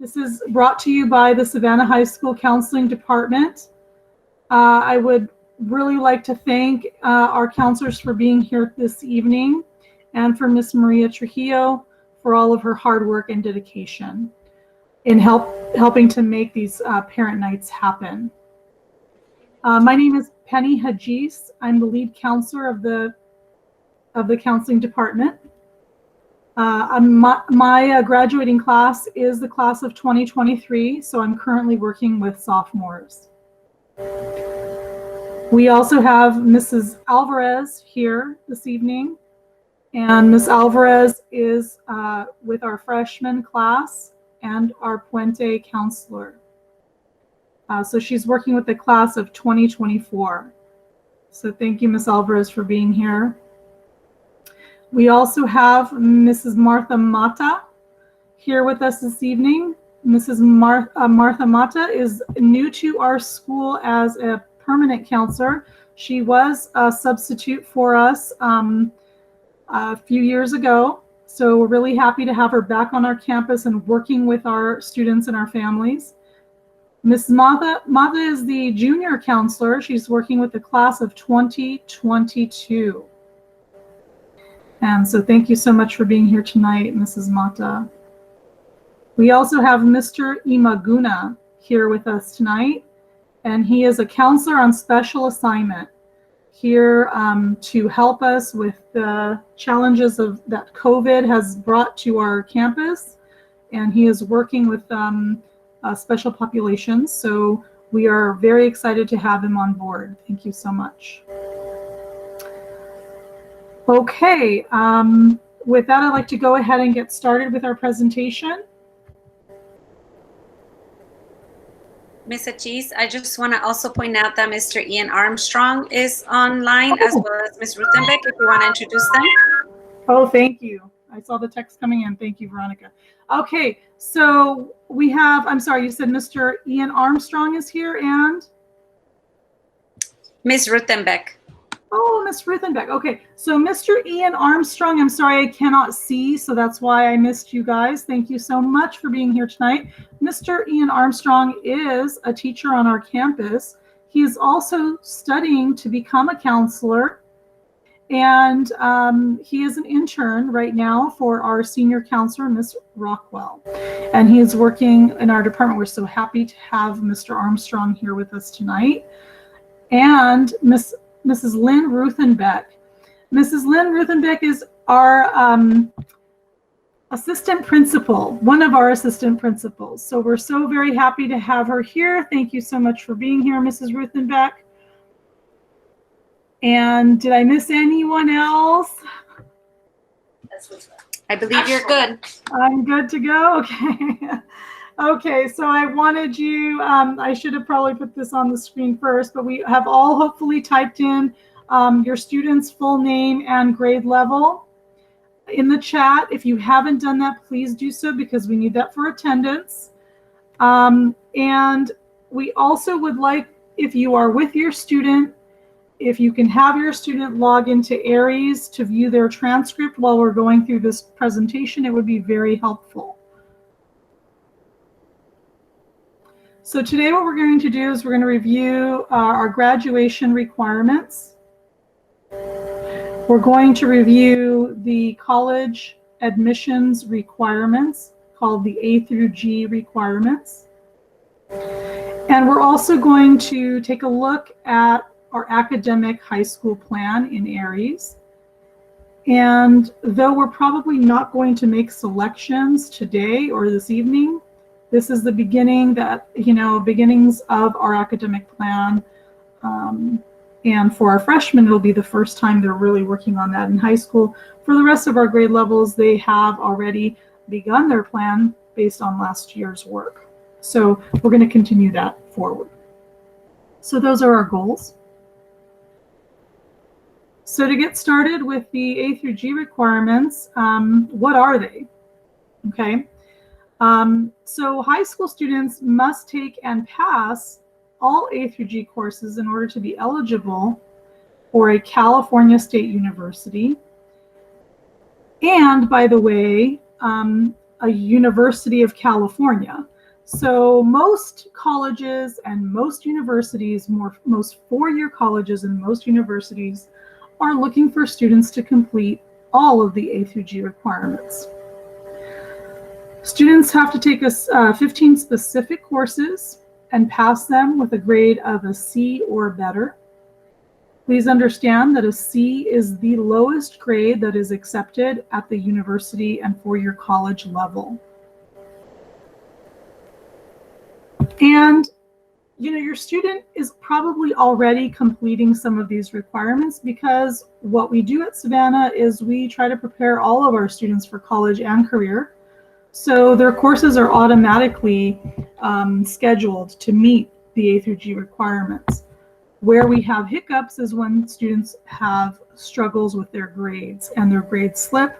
This is brought to you by the Savanna High School Counseling Department. I would really like to thank our counselors for being here this evening, and for Miss Maria Trujillo for all of her hard work and dedication in helping to make these parent nights happen. My name is Penny Hajis. I'm the lead counselor of the counseling department. My graduating class is the class of 2023, so I'm currently working with sophomores. We also have Mrs. Alvarez here this evening, and Ms. Alvarez is with our freshman class and our Puente counselor. So she's working with the class of 2024. So thank you, Ms. Alvarez, for being here. We also have Mrs. Martha Mata here with us this evening. Mrs. Martha Mata is new to our school as a permanent counselor. She was a substitute for us a few years ago. So we're really happy to have her back on our campus and working with our students and our families. Ms. Mata is the junior counselor. She's working with the class of 2022. And so thank you so much for being here tonight, Mrs. Mata. We also have Mr. Imaguna here with us tonight, and he is a counselor on special assignment here to help us with the challenges that COVID has brought to our campus, and he is working with special populations. So we are very excited to have him on board. Thank you so much. Okay, with that, I'd like to go ahead and get started with our presentation. Ms. Achis, I just want to also point out that Mr. Ian Armstrong is online, as well as Ms. Ruthenbeck, if you want to introduce them. Oh, thank you. I saw the text coming in. Thank you, Veronica. Okay, so we have, I'm sorry, you said Mr. Ian Armstrong is here and? Ms. Ruthenbeck. Oh, Ms. Ruthenbeck. Okay, so Mr. Ian Armstrong, I'm sorry I cannot see, so that's why I missed you guys. Thank you so much for being here tonight. Mr. Ian Armstrong is a teacher on our campus. He is also studying to become a counselor, and he is an intern right now for our senior counselor, Ms. Rockwell. And he is working in our department. We're so happy to have Mr. Armstrong here with us tonight. And Mrs. Lynn Ruthenbeck. Mrs. Lynn Ruthenbeck is our assistant principal, one of our assistant principals. So we're so very happy to have her here. Thank you so much for being here, Mrs. Ruthenbeck. And did I miss anyone else? I believe you're good. I'm good to go. Okay. Okay, so I wanted you, I should have probably put this on the screen first, but we have all hopefully typed in your student's full name and grade level in the chat. If you haven't done that, please do so, because we need that for attendance. And we also would like, if you are with your student, if you can have your student log into Aries to view their transcript while we're going through this presentation, it would be very helpful. So today what we're going to do is we're going to review our graduation requirements. We're going to review the college admissions requirements called the A through G requirements. And we're also going to take a look at our academic high school plan in Aries. And though we're probably not going to make selections today or this evening, this is the beginning beginnings of our academic plan. And for our freshmen, it'll be the first time they're really working on that in high school. For the rest of our grade levels, they have already begun their plan based on last year's work. So we're going to continue that forward. So those are our goals. So to get started with the A through G requirements, what are they? Okay. So high school students must take and pass all A through G courses in order to be eligible for a California State University. And by the way, a University of California. So most colleges and most universities, most four-year colleges and most universities are looking for students to complete all of the A through G requirements. Students have to take 15 specific courses and pass them with a grade of a C or better. Please understand that a C is the lowest grade that is accepted at the university and four-year college level. And your student is probably already completing some of these requirements, because what we do at Savanna is we try to prepare all of our students for college and career. So their courses are automatically scheduled to meet the A through G requirements. Where we have hiccups is when students have struggles with their grades and their grades slip,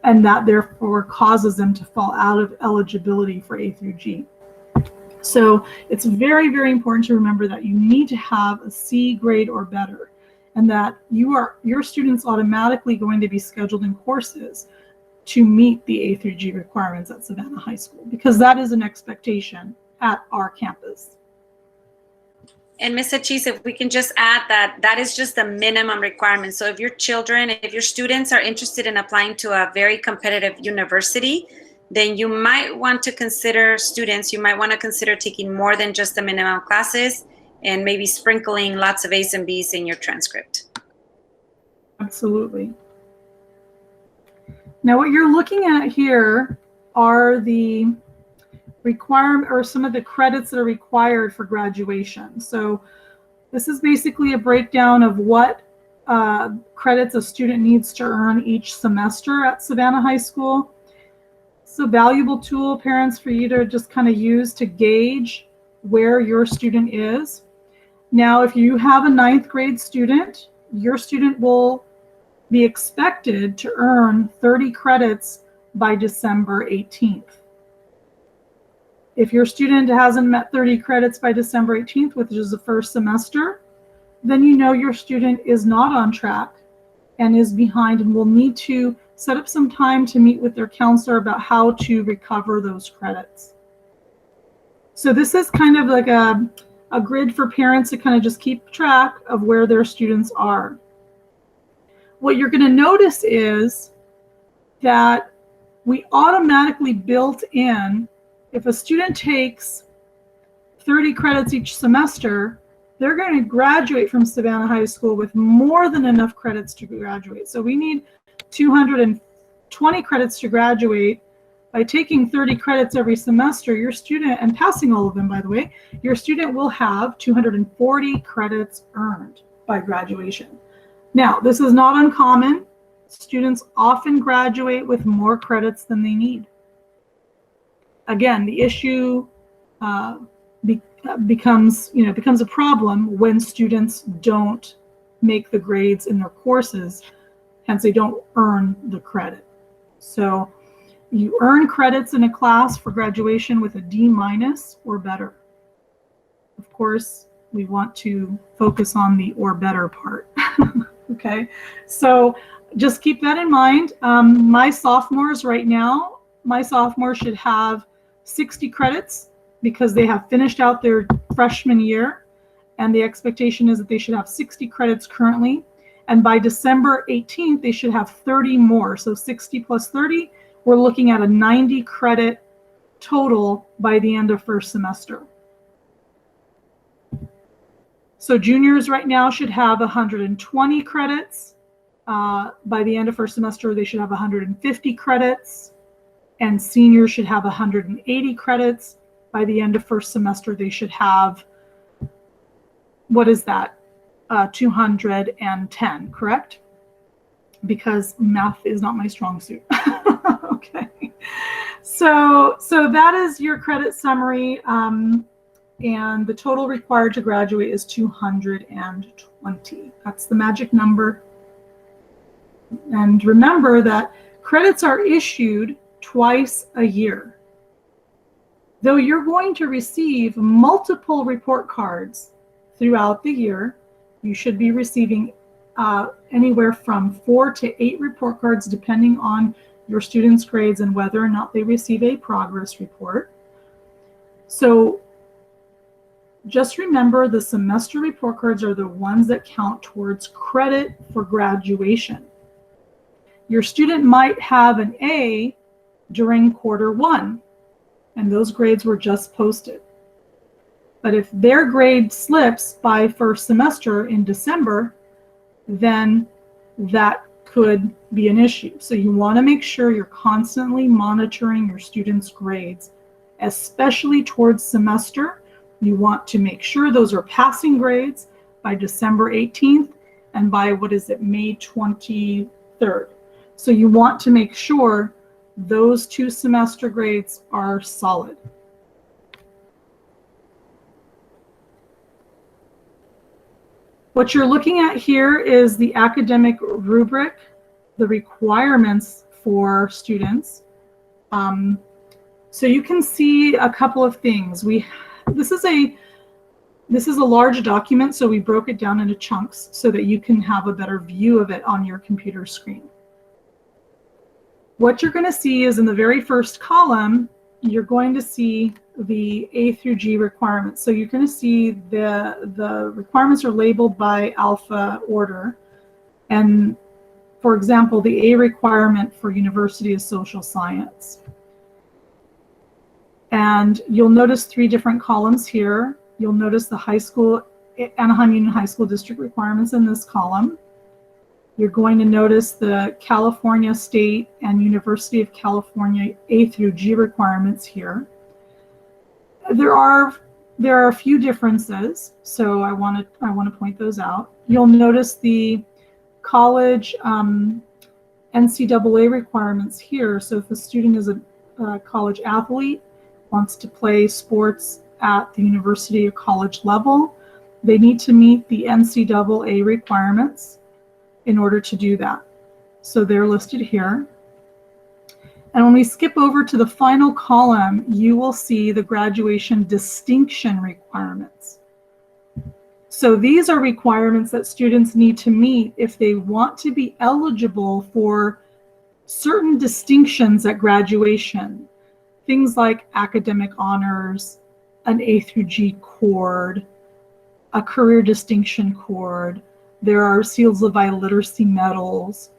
and that therefore causes them to fall out of eligibility for A through G. So it's very, very important to remember that you need to have a C grade or better, and that your students automatically going to be scheduled in courses to meet the A through G requirements at Savanna High School, because that is an expectation at our campus. And Ms. Achis, if we can just add that is just the minimum requirement. So if your students are interested in applying to a very competitive university, then you might want to consider taking more than just the minimum classes and maybe sprinkling lots of A's and B's in your transcript. Absolutely. Now, what you're looking at here are the requirement, or some of the credits that are required for graduation. So this is basically a breakdown of what credits a student needs to earn each semester at Savanna High School. It's a valuable tool, parents, for you to just kind of use to gauge where your student is. Now, if you have a 9th grade student, your student will be expected to earn 30 credits by December 18th. If your student hasn't met 30 credits by December 18th, which is the first semester, then you know your student is not on track and is behind, and will need to set up some time to meet with their counselor about how to recover those credits. So this is kind of like a grid for parents to kind of just keep track of where their students are. What you're going to notice is that we automatically built in, if a student takes 30 credits each semester, they're going to graduate from Savanna High School with more than enough credits to graduate. So we need 220 credits to graduate. By taking 30 credits every semester, your student, and passing all of them, by the way, your student will have 240 credits earned by graduation. Now, this is not uncommon. Students often graduate with more credits than they need. Again, the issue becomes a problem when students don't make the grades in their courses, hence they don't earn the credit. So you earn credits in a class for graduation with a D- or better. Of course, we want to focus on the or better part. Okay, so just keep that in mind. My sophomores should have 60 credits because they have finished out their freshman year, and the expectation is that they should have 60 credits currently, and by December 18th they should have 30 more. So 60 plus 30, we're looking at a 90 credit total by the end of first semester. So juniors right now should have 120 credits. By the end of first semester, they should have 150 credits. And seniors should have 180 credits. By the end of first semester, they should have, 210, correct? Because math is not my strong suit. Okay. So that is your credit summary. And the total required to graduate is 220. That's the magic number. And remember that credits are issued twice a year. Though you're going to receive multiple report cards throughout the year, you should be receiving anywhere from 4 to 8 report cards, depending on your students' grades and whether or not they receive a progress report. So just remember, the semester report cards are the ones that count towards credit for graduation. Your student might have an A during Q1, and those grades were just posted. But if their grade slips by first semester in December, then that could be an issue. So you want to make sure you're constantly monitoring your students' grades, especially towards semester. You want to make sure those are passing grades by December 18th and by, May 23rd. So you want to make sure those 2 semester grades are solid. What you're looking at here is the academic rubric, the requirements for students. So you can see a couple of things. This is a large document, so we broke it down into chunks so that you can have a better view of it on your computer screen. What you're going to see is in the very first column, you're going to see the A through G requirements. So you're going to see the requirements are labeled by alpha order. And for example, the A requirement for university is social science. And you'll notice 3 different columns here. You'll notice the high school, Anaheim Union High School District requirements in this column. You're going to notice the California State and University of California A through G requirements here. There are a few differences, so I want to point those out. You'll notice the college NCAA requirements here. So if a student is a college athlete, wants to play sports at the university or college level, they need to meet the NCAA requirements in order to do that. So they're listed here. And when we skip over to the final column, you will see the graduation distinction requirements. So these are requirements that students need to meet if they want to be eligible for certain distinctions at graduation. Things like academic honors, an A through G cord, a career distinction cord. There are Seals of Literacy medals.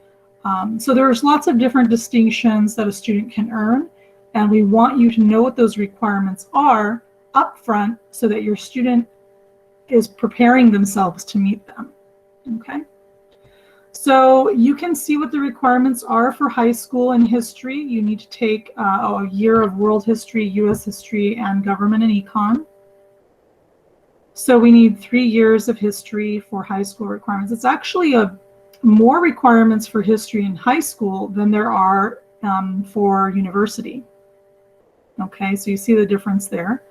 So there's lots of different distinctions that a student can earn, and we want you to know what those requirements are up front so that your student is preparing themselves to meet them. Okay? So you can see what the requirements are for high school and history. You need to take a year of world history, US history, and government and econ. So we need 3 years of history for high school requirements. It's actually more requirements for history in high school than there are for university. Okay, so you see the difference there.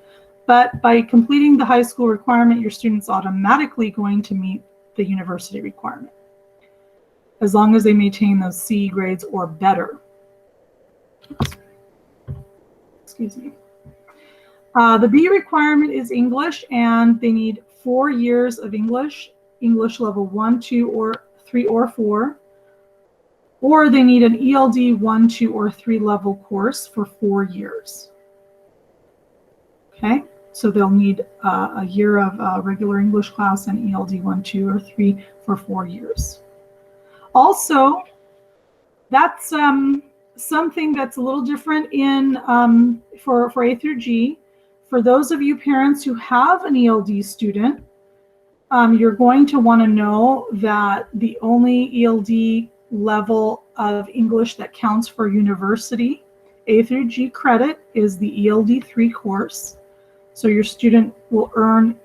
But by completing the high school requirement, your student's automatically going to meet the university requirement, as long as they maintain those C grades or better. Excuse me. The B requirement is English, and they need 4 years of English level 1, 2, or 3, or 4, or they need an ELD 1, 2, or 3 level course for 4 years. Okay, so they'll need a year of regular English class and ELD 1, 2, or 3 for 4 years. Also, that's something that's a little different in for A through G. For those of you parents who have an ELD student, you're going to want to know that the only ELD level of English that counts for university A through G credit is the ELD 3 course. So your student will earn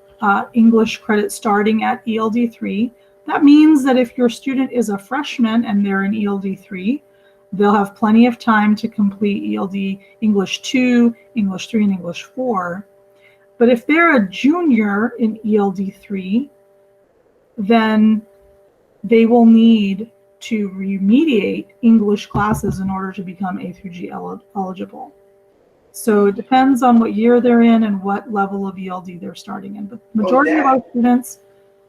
English credit starting at ELD 3. That means that if your student is a freshman and they're in ELD 3, they'll have plenty of time to complete ELD English 2, English 3, and English 4. But if they're a junior in ELD 3, then they will need to remediate English classes in order to become A through G eligible. So it depends on what year they're in and what level of ELD they're starting in. But the majority of our students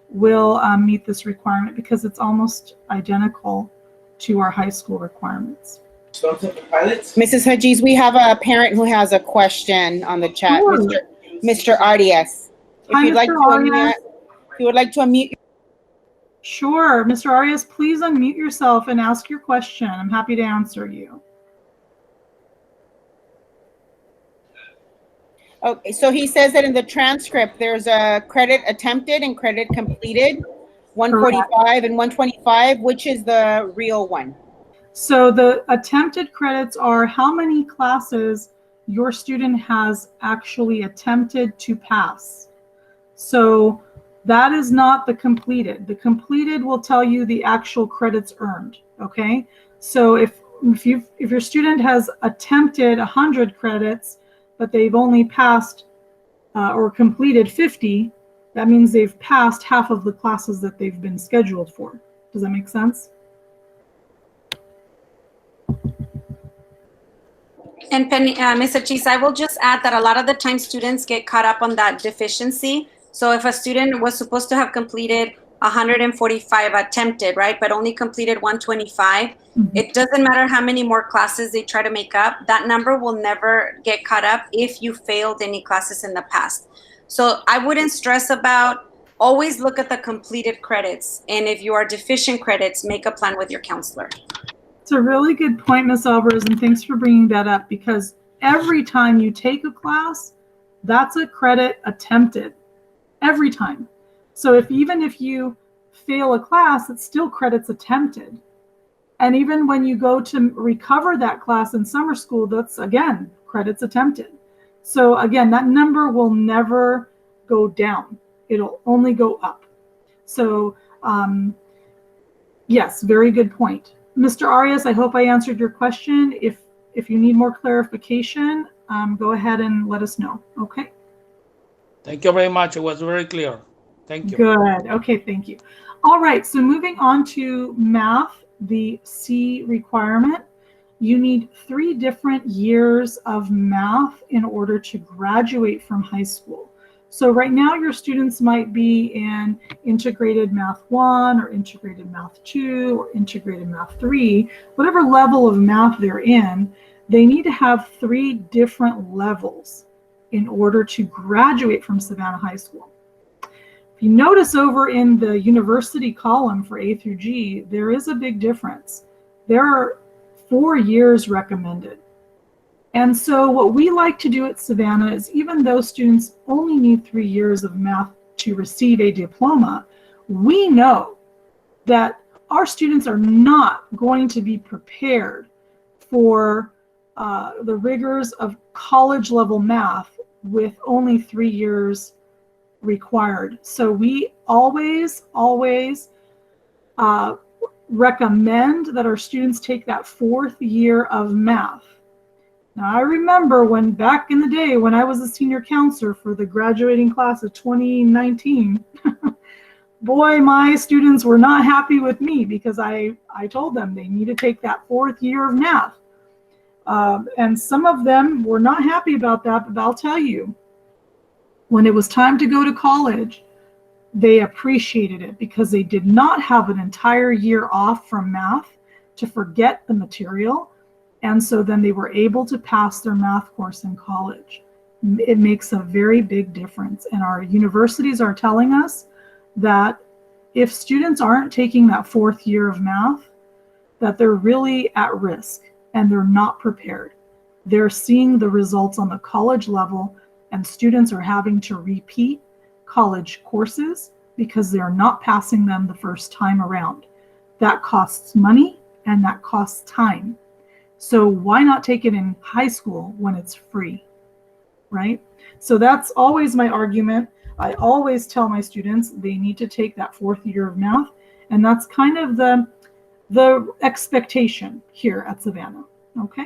will meet this requirement because it's almost identical to our high school requirements. Mrs. Hedges, we have a parent who has a question on the chat. Sure. Mr. Arias. If Hi, you'd like to Mr. unmute, Arias. if you would like to unmute. Sure. Mr. Arias, please unmute yourself and ask your question. I'm happy to answer you. Okay, so he says that in the transcript, there's a credit attempted and credit completed, 145 and 125, which is the real one? So the attempted credits are how many classes your student has actually attempted to pass. So that is not the completed. The completed will tell you the actual credits earned, okay? So if your student has attempted 100 credits, but they've only passed or completed 50, that means they've passed half of the classes that they've been scheduled for. Does that make sense? And Penny, Ms. Achis, I will just add that a lot of the time students get caught up on that deficiency. So if a student was supposed to have completed 145 attempted, right, but only completed 125, it doesn't matter how many more classes they try to make up, that number will never get caught up if you failed any classes in the past. So I wouldn't stress about, always look at the completed credits. And if you are deficient credits, make a plan with your counselor. It's a really good point, Ms. Alvarez, and thanks for bringing that up, because every time you take a class, that's a credit attempted, every time. So even if you fail a class, it's still credits attempted. And even when you go to recover that class in summer school, that's, again, credits attempted. So again, that number will never go down. It'll only go up. So yes, very good point. Mr. Arias, I hope I answered your question. If you need more clarification, go ahead and let us know, okay? Thank you very much. It was very clear. Thank you. Good. Okay, thank you. All right, so moving on to math, the C requirement. You need 3 different years of math in order to graduate from high school. So right now your students might be in integrated math 1 or integrated math 2 or integrated math 3, whatever level of math they're in, they need to have 3 different levels in order to graduate from Savanna High School. If you notice over in the university column for A through G, there is a big difference. There are 4 years recommended. And so what we like to do at Savanna is, even though students only need 3 years of math to receive a diploma, we know that our students are not going to be prepared for the rigors of college level math with only 3 years required. So we always recommend that our students take that 4th year of math. Now, I remember when back in the day when I was a senior counselor for the graduating class of 2019, boy, my students were not happy with me because I told them they need to take that 4th year of math. And some of them were not happy about that, but I'll tell you, when it was time to go to college, they appreciated it because they did not have an entire year off from math to forget the material. And so then they were able to pass their math course in college. It makes a very big difference. And our universities are telling us that if students aren't taking that 4th year of math, that they're really at risk and they're not prepared. They're seeing the results on the college level, and students are having to repeat college courses because they're not passing them the first time around. That costs money and that costs time. So why not take it in high school when it's free, right? So that's always my argument. I always tell my students they need to take that 4th year of math, and that's kind of the expectation here at Savanna, okay?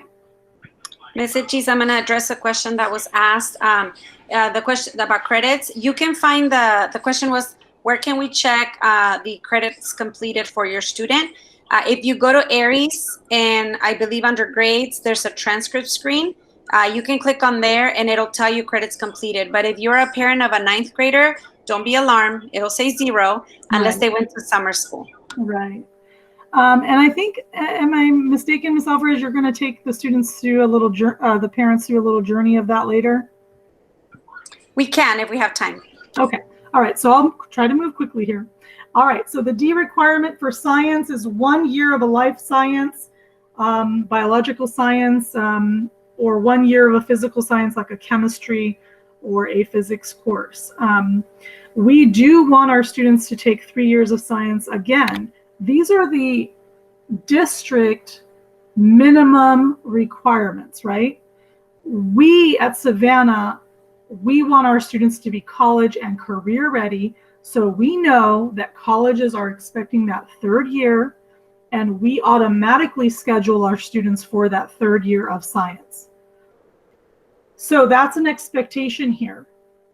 Ms. Achis, I'm going to address a question that was asked. The question about credits. You can find the question was, where can we check the credits completed for your student? If you go to Aries, and I believe under grades, there's a transcript screen. You can click on there and it'll tell you credits completed. But if you're a parent of a 9th grader, don't be alarmed. It'll say 0 unless they went to summer school. Right. And I think, am I mistaken, Ms. Alvarez, you're going to take the students through a little, the parents through a little journey of that later? We can if we have time. Okay. All right. So I'll try to move quickly here. All right. So the D requirement for science is 1 year of a life science, biological science, or 1 year of a physical science like a chemistry or a physics course. We do want our students to take 3 years of science. Again, these are the district minimum requirements, right? We at Savanna, we want our students to be college and career ready. So we know that colleges are expecting that 3rd year, and we automatically schedule our students for that 3rd year of science. So that's an expectation here.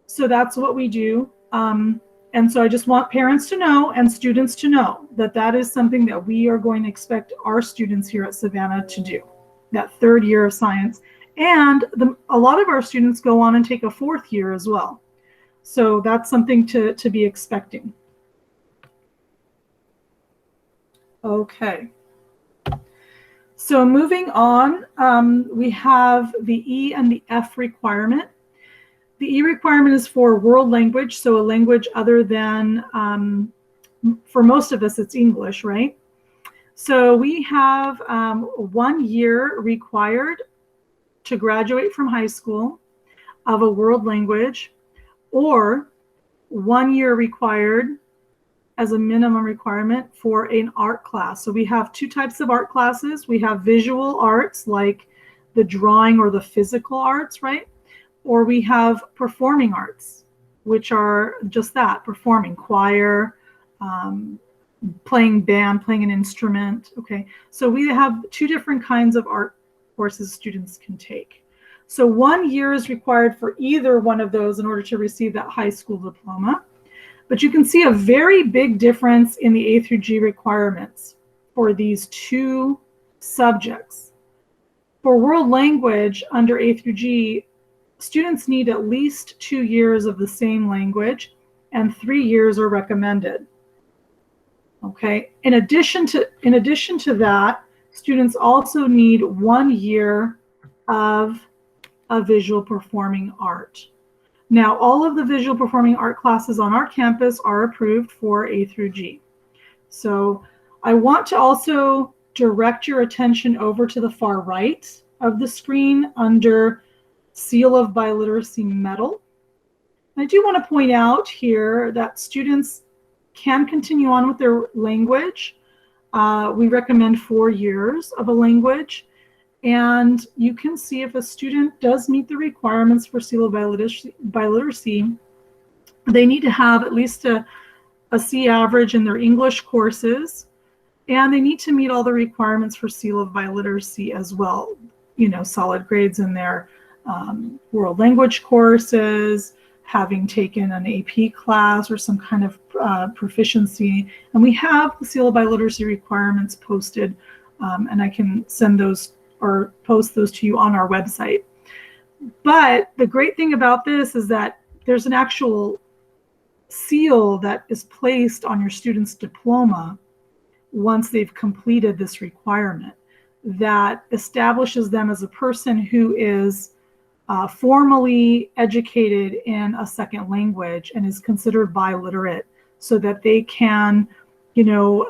So that's what we do. And so I just want parents to know and students to know that that is something that we are going to expect our students here at Savanna to do, that 3rd year of science. And a lot of our students go on and take a 4th year as well. So that's something to be expecting. Okay. So moving on, we have the E and the F requirement. The E requirement is for world language, so a language other than, for most of us, it's English, right? So we have 1 year required to graduate from high school of a world language, or 1 year required as a minimum requirement for an art class. So we have 2 types of art classes. We have visual arts, like the drawing or the physical arts, right? Or we have performing arts, which are just that, performing, choir, playing band, playing an instrument. Okay, so we have 2 different kinds of art courses students can take. So 1 year is required for either one of those in order to receive that high school diploma. But you can see a very big difference in the A through G requirements for these 2 subjects. For world language under A through G, students need at least 2 years of the same language, and 3 years are recommended. Okay. In addition to that, students also need 1 year of a visual performing art. Now, all of the visual performing art classes on our campus are approved for A through G. So I want to also direct your attention over to the far right of the screen under Seal of Biliteracy Medal. I do want to point out here that students can continue on with their language. We recommend 4 years of a language. And you can see if a student does meet the requirements for Seal of Biliteracy, they need to have at least a C average in their English courses, and they need to meet all the requirements for Seal of Biliteracy as well. You know, solid grades in their world language courses, having taken an AP class or some kind of proficiency. And we have the Seal of Biliteracy requirements posted, and I can send those or post those to you on our website. But the great thing about this is that there's an actual seal that is placed on your student's diploma once they've completed this requirement that establishes them as a person who is formally educated in a second language and is considered biliterate, so that they can, you know,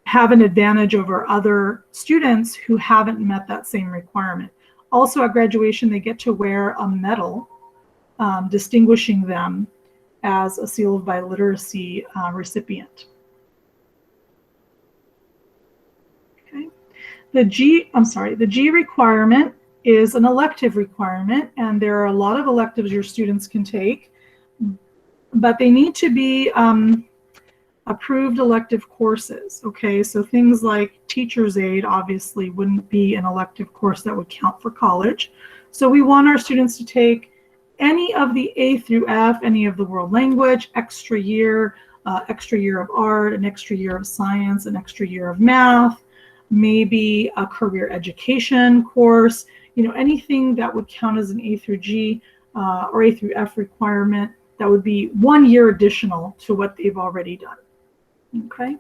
have an advantage over other students who haven't met that same requirement. Also at graduation, they get to wear a medal distinguishing them as a Seal of Biliteracy recipient. Okay. The G requirement is an elective requirement, and there are a lot of electives your students can take, but they need to be approved elective courses. Okay, so things like teacher's aid obviously wouldn't be an elective course that would count for college. So we want our students to take any of the A through F, any of the world language, extra year of art, an extra year of science, an extra year of math, maybe a career education course, you know, anything that would count as an A through G or A through F requirement that would be 1 year additional to what they've already done. Okay.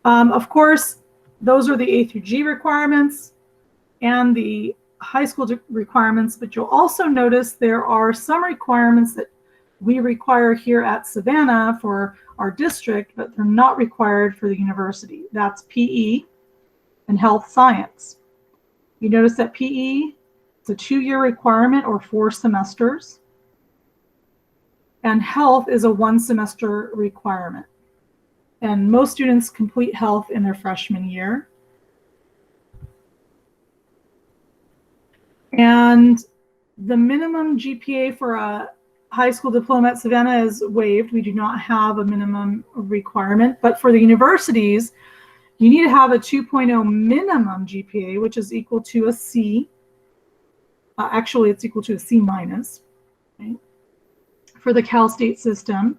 Of course, those are the A through G requirements, and the high school requirements, but you'll also notice there are some requirements that we require here at Savanna for our district, but they're not required for the university. That's PE and health science. You notice that PE, it's a 2-year requirement or 4 semesters. And health is a 1-semester requirement. And most students complete health in their freshman year. And the minimum GPA for a high school diploma at Savanna is waived. We do not have a minimum requirement, but for the universities, you need to have a 2.0 minimum GPA, which is equal to a C. Actually, it's equal to a C minus, right? For the Cal State system.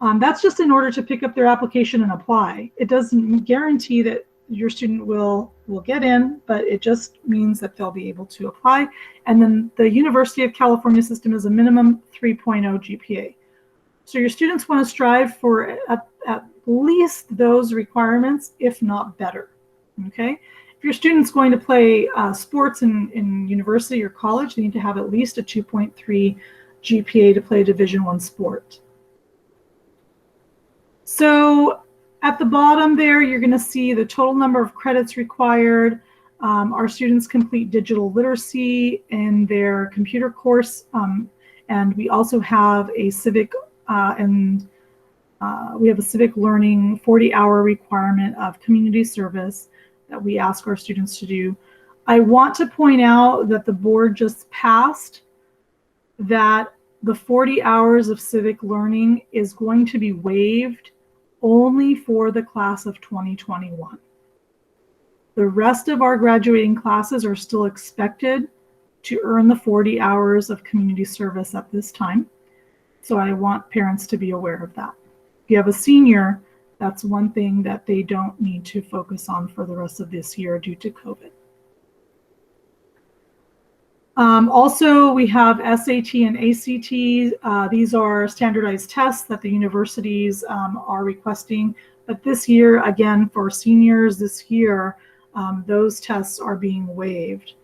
That's just in order to pick up their application and apply. It doesn't guarantee that your student will get in, but it just means that they'll be able to apply. And then the University of California system is a minimum 3.0 GPA. So your students want to strive for at least those requirements, if not better, okay? If your student's going to play sports in university or college, they need to have at least a 2.3 GPA to play a Division I sport. So at the bottom there, you're going to see the total number of credits required. Our students complete digital literacy in their computer course, and we also have a civic learning 40-hour requirement of community service that we ask our students to do. I want to point out that the board just passed that the 40 hours of civic learning is going to be waived only for the class of 2021. The rest of our graduating classes are still expected to earn the 40 hours of community service at this time. So I want parents to be aware of that. If you have a senior, that's one thing that they don't need to focus on for the rest of this year due to COVID. Also, we have SAT and ACT. These are standardized tests that the universities are requesting. But this year, again, for seniors this year, those tests are being waived.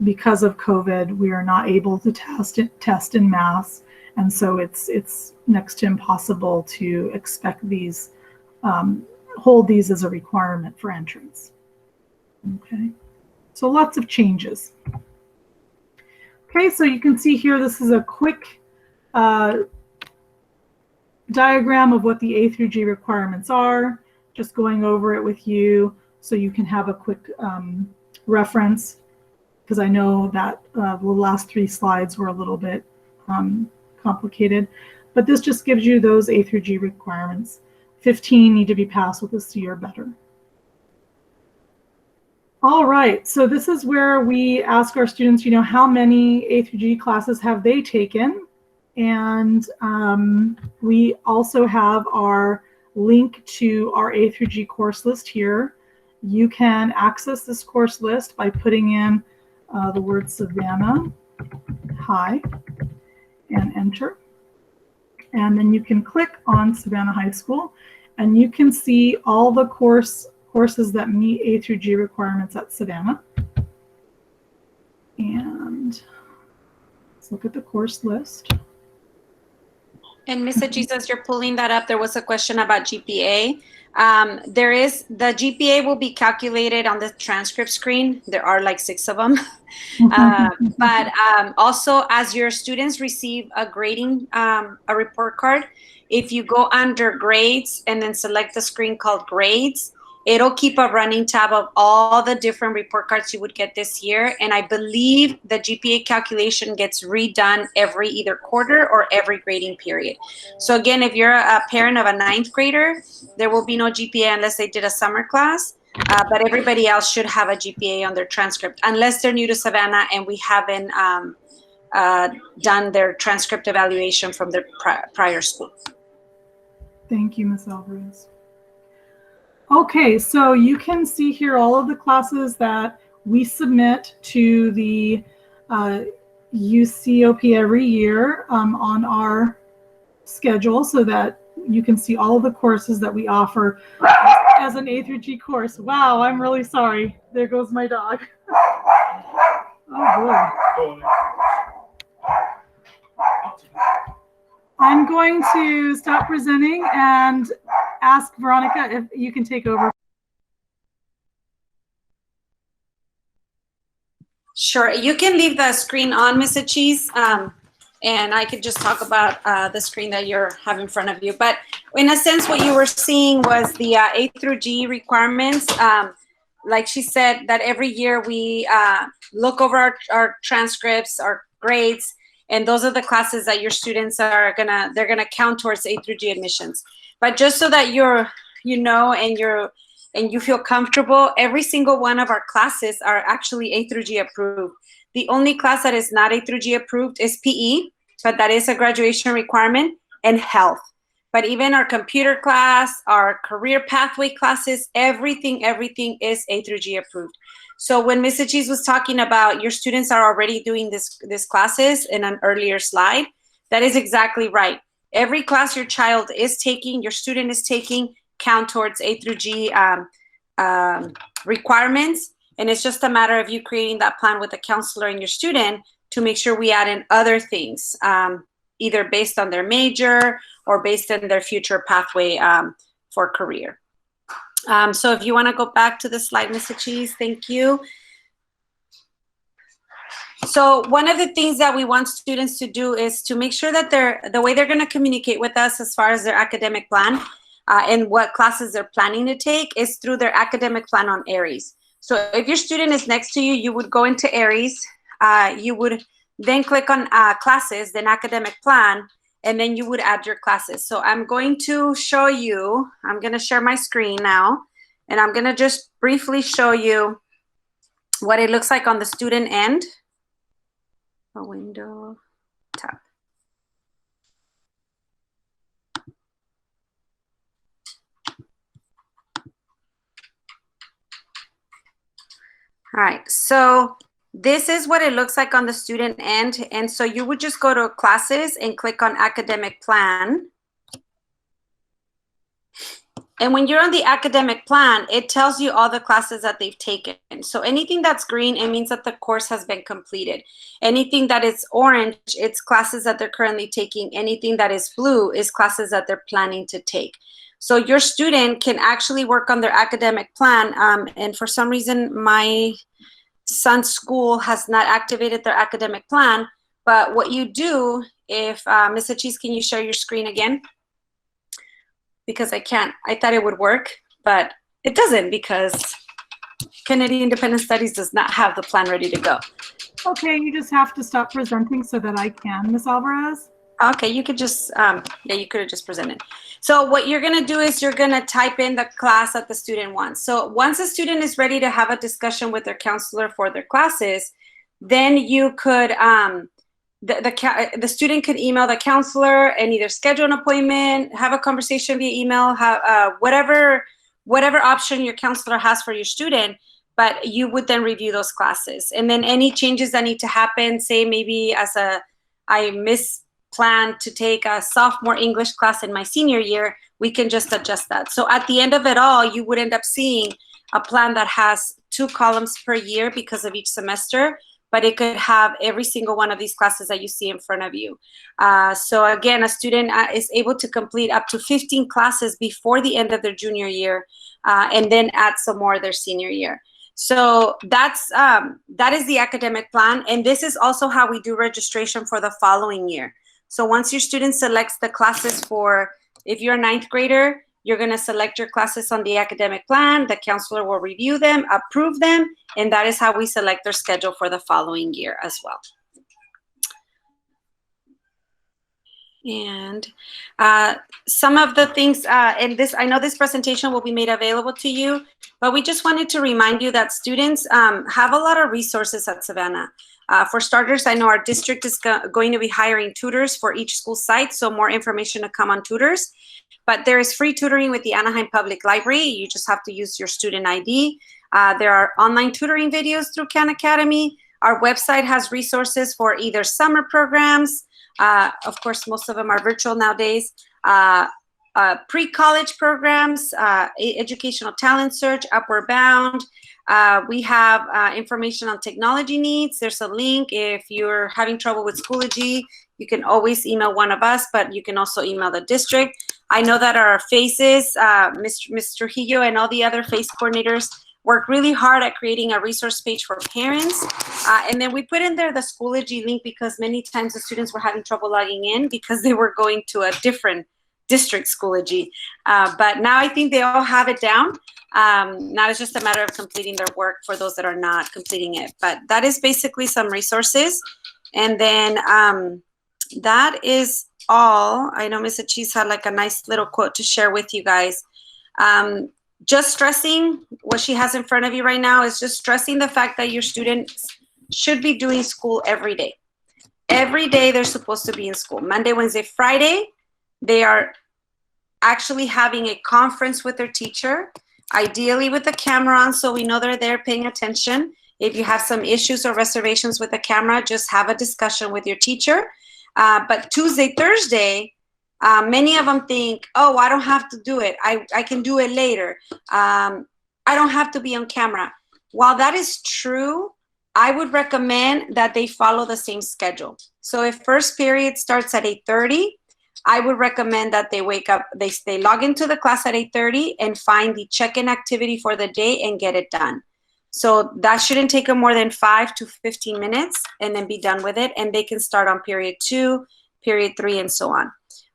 Because of COVID, we are not able to test in mass. And so it's next to impossible to expect these, hold these as a requirement for entrance. Okay. So lots of changes. Okay, so you can see here, this is a quick diagram of what the A through G requirements are, just going over it with you so you can have a quick reference, because I know that the last 3 slides were a little bit complicated, but this just gives you those A through G requirements. 15 need to be passed with a C or better. All right, so this is where we ask our students, how many A through G classes have they taken? And we also have our link to our A through G course list here. You can access this course list by putting in the word Savanna High and enter. And then you can click on Savanna High School and you can see all the courses that meet A through G requirements at Savanna. And let's look at the course list. And Ms. Jesus, you're pulling that up. There was a question about GPA. The GPA will be calculated on the transcript screen. There are like 6 of them. But also, as your students receive a grading, a report card, if you go under grades and then select the screen called grades, it'll keep a running tab of all the different report cards you would get this year. And I believe the GPA calculation gets redone every either quarter or every grading period. So again, if you're a parent of a 9th grader, there will be no GPA unless they did a summer class. But everybody else should have a GPA on their transcript, unless they're new to Savanna and we haven't done their transcript evaluation from their prior school. Thank you, Ms. Alvarez. Okay, so you can see here all of the classes that we submit to the UCOP every year on our schedule, so that you can see all of the courses that we offer as an A through G course. Wow, I'm really sorry. There goes my dog. Oh, boy. I'm going to stop presenting and ask Veronica if you can take over. Sure, you can leave the screen on, Ms. Cheese, and I could just talk about the screen that you have in front of you. But in a sense, what you were seeing was the A through G requirements. Like she said, that every year we look over our transcripts, our grades, and those are the classes that your students are they're gonna count towards A through G admissions. But just so that you know and you feel comfortable, every single one of our classes are actually A through G approved. The only class that is not A through G approved is PE, but that is a graduation requirement, and health. But even our computer class, our career pathway classes, everything is A through G approved. So when Ms. Cheese was talking about your students are already doing this classes in an earlier slide, that is exactly right. Every class your child is taking, your student is taking, count towards A through G requirements. And it's just a matter of you creating that plan with the counselor and your student to make sure we add in other things, either based on their major or based on their future pathway for career. So if you want to go back to the slide, Mr. Cheese, thank you. So one of the things that we want students to do is to make sure that the way they're going to communicate with us as far as their academic plan and what classes they're planning to take is through their academic plan on Aries. So if your student is next to you, you would go into Aries, you would then click on classes, then academic plan, and then you would add your classes. So I'm going to show you, I'm going to share my screen now, and I'm going to just briefly show you what it looks like on the student end. A window tab. All right, so this is what it looks like on the student end. And so you would just go to classes and click on academic plan. And when you're on the academic plan, it tells you all the classes that they've taken. So anything that's green, it means that the course has been completed. Anything that is orange, it's classes that they're currently taking. Anything that is blue is classes that they're planning to take. So your student can actually work on their academic plan. And for some reason, my son's school has not activated their academic plan. But what you do, if Ms. Cheese, can you share your screen again? Because I can't. I thought it would work, but it doesn't because Kennedy Independent Studies does not have the plan ready to go. Okay, you just have to stop presenting so that I can, Ms. Alvarez. Okay, you could just, yeah, you could have just presented. So what you're gonna do is you're gonna type in the class that the student wants. So once a student is ready to have a discussion with their counselor for their classes, then you could, the student could email the counselor and either schedule an appointment, have a conversation via email, have whatever option your counselor has for your student, but you would then review those classes. And then any changes that need to happen, say maybe I plan to take a sophomore English class in my senior year, we can just adjust that. So at the end of it all, you would end up seeing a plan that has 2 columns per year because of each semester, but it could have every single one of these classes that you see in front of you. So again, a student is able to complete up to 15 classes before the end of their junior year, and then add some more their senior year. So that is the academic plan. And this is also how we do registration for the following year. So once your student selects the classes for, if you're a 9th grader, you're gonna select your classes on the academic plan, the counselor will review them, approve them, and that is how we select their schedule for the following year as well. And some of the things, and this, I know this presentation will be made available to you, but we just wanted to remind you that students have a lot of resources at Savanna. For starters, I know our district is going to be hiring tutors for each school site, so more information to come on tutors. But there is free tutoring with the Anaheim Public Library. You just have to use your student ID. There are online tutoring videos through Khan Academy. Our website has resources for either summer programs. Of course, most of them are virtual nowadays. Pre-college programs, educational talent search, Upward Bound. We have information on technology needs. There's a link. If you're having trouble with Schoology, you can always email one of us, but you can also email the district. I know that our FACES, Mr. Trujillo and all the other FACE coordinators work really hard at creating a resource page for parents. And then we put in there the Schoology link because many times the students were having trouble logging in because they were going to a different district Schoology. But now I think they all have it down. Now it's just a matter of completing their work for those that are not completing it. But that is basically some resources. And then that is all. I know Ms. Achis had like a nice little quote to share with you guys. Just stressing what she has in front of you right now is just stressing the fact that your students should be doing school every day. Every day they're supposed to be in school. Monday, Wednesday, Friday, they are actually having a conference with their teacher, ideally with the camera on so we know they're there paying attention. If you have some issues or reservations with the camera, just have a discussion with your teacher. But Tuesday, Thursday, many of them think, oh, I don't have to do it. I can do it later. I don't have to be on camera. While that is true, I would recommend that they follow the same schedule. So if first period starts at 8:30, I would recommend that they wake up, they log into the class at 8:30 and find the check-in activity for the day and get it done. So that shouldn't take them more than 5 to 15 minutes and then be done with it. And they can start on period 2, period 3, and so on.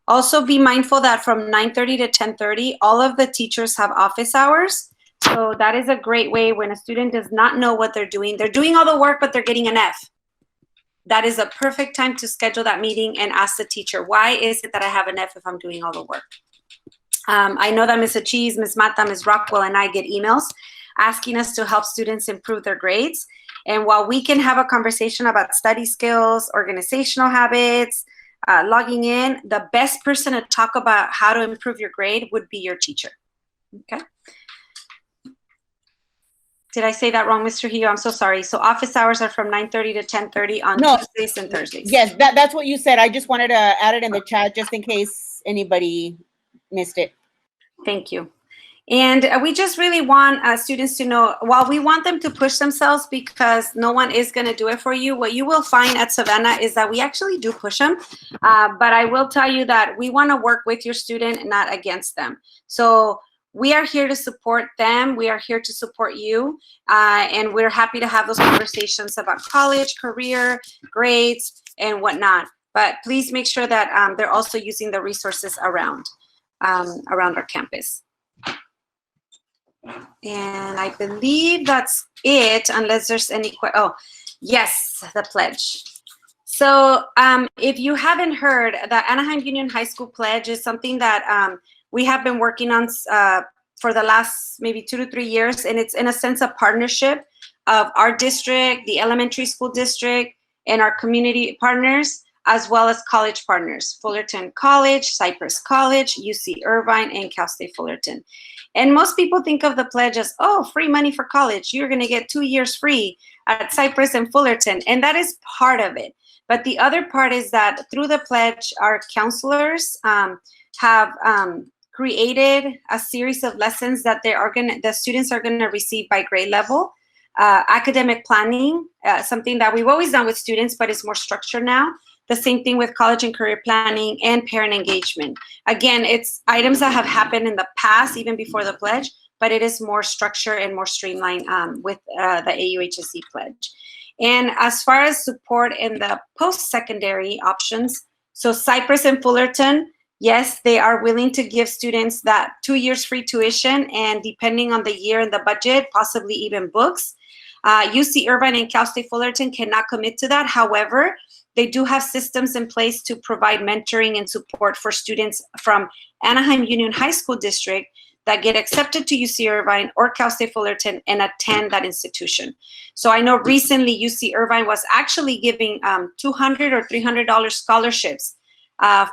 Also be mindful that from 9:30 to 10:30, all of the teachers have office hours. So that is a great way when a student does not know what they're doing all the work, but they're getting an F. That is a perfect time to schedule that meeting and ask the teacher, why is it that I have an F if I'm doing all the work? I know that Ms. Achis, Ms. Mata, Ms. Rockwell, and I get emails asking us to help students improve their grades. And while we can have a conversation about study skills, organizational habits, logging in, the best person to talk about how to improve your grade would be your teacher, okay? Did I say that wrong, Mr. Hio? I'm so sorry. So office hours are from 9:30 to 10:30 on Tuesdays and Thursdays. Yes, that's what you said. I just wanted to add it in the chat just in case anybody missed it. Thank you. And we just really want students to know, while we want them to push themselves because no one is going to do it for you, what you will find at Savanna is that we actually do push them. But I will tell you that we want to work with your student and not against them. So we are here to support them. We are here to support you. And we're happy to have those conversations about college, career, grades, and whatnot. But please make sure that they're also using the resources around our campus. And I believe that's it, unless there's any questions. Oh, yes, the pledge. So if you haven't heard, the Anaheim Union High School pledge is something that we have been working on for the last maybe 2 to 3 years. And it's in a sense a partnership of our district, the elementary school district, and our community partners, as well as college partners, Fullerton College, Cypress College, UC Irvine, and Cal State Fullerton. And most people think of the pledge as, oh, free money for college. You're going to get 2 years free at Cypress and Fullerton. And that is part of it. But the other part is that through the pledge, our counselors have created a series of lessons that the students are going to receive by grade level. Academic planning, something that we've always done with students, but it's more structured now. The same thing with college and career planning and parent engagement. Again, it's items that have happened in the past, even before the pledge, but it is more structured and more streamlined with the AUHSC pledge. And as far as support in the post-secondary options, so Cypress and Fullerton, yes, they are willing to give students that 2 years free tuition, and depending on the year and the budget, possibly even books. UC Irvine and Cal State Fullerton cannot commit to that. However, they do have systems in place to provide mentoring and support for students from Anaheim Union High School District that get accepted to UC Irvine or Cal State Fullerton and attend that institution. So I know recently UC Irvine was actually giving $200 or $300 scholarships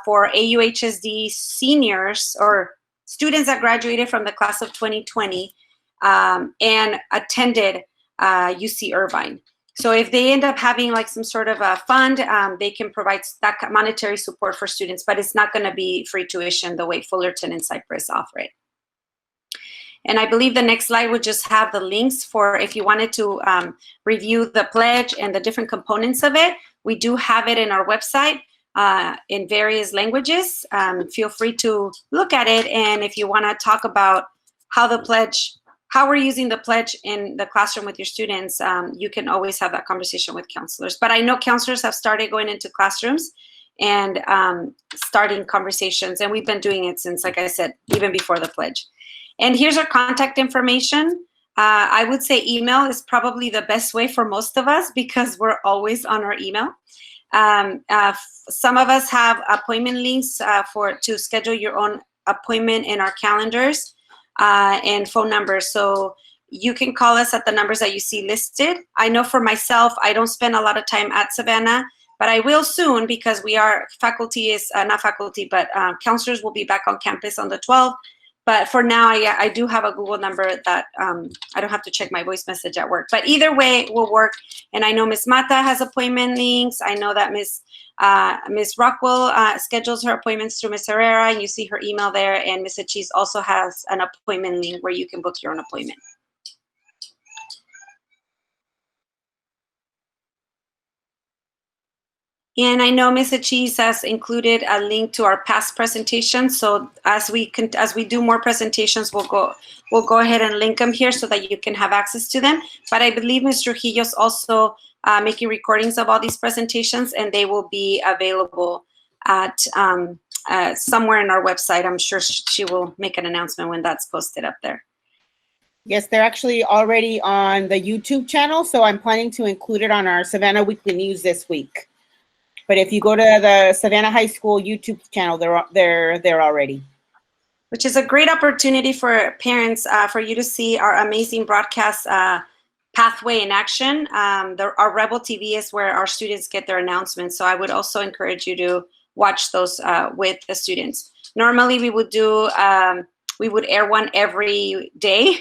for AUHSD seniors or students that graduated from the class of 2020 and attended UC Irvine. So if they end up having like some sort of a fund, they can provide that monetary support for students, but it's not going to be free tuition the way Fullerton and Cypress offer it. And I believe the next slide would just have the links for if you wanted to review the pledge and the different components of it. We do have it in our website in various languages. Feel free to look at it. And if you want to talk about how we're using the pledge in the classroom with your students, you can always have that conversation with counselors. But I know counselors have started going into classrooms and starting conversations. And we've been doing it since, like I said, even before the pledge. And here's our contact information. I would say email is probably the best way for most of us because we're always on our email. Some of us have appointment links to schedule your own appointment in our calendars and phone numbers. So you can call us at the numbers that you see listed. I know for myself, I don't spend a lot of time at Savanna, but I will soon because counselors will be back on campus on the 12th. But for now, I do have a Google number that I don't have to check my voice message at work. But either way, it will work. And I know Miss Mata has appointment links. I know that Miss Rockwell schedules her appointments through Miss Herrera, and you see her email there. And Miss Achis also has an appointment link where you can book your own appointment. And I know Ms. Achis has included a link to our past presentations. So as we do more presentations, we'll go ahead and link them here so that you can have access to them. But I believe Ms. Trujillo's also making recordings of all these presentations, and they will be available at somewhere in our website. I'm sure she will make an announcement when that's posted up there. Yes, they're actually already on the YouTube channel, so I'm planning to include it on our Savanna Weekly News this week. But if you go to the Savanna High School YouTube channel, they're there already. Which is a great opportunity for parents for you to see our amazing broadcast pathway in action. Our Rebel TV is where our students get their announcements. So I would also encourage you to watch those with the students. Normally we would air one every day,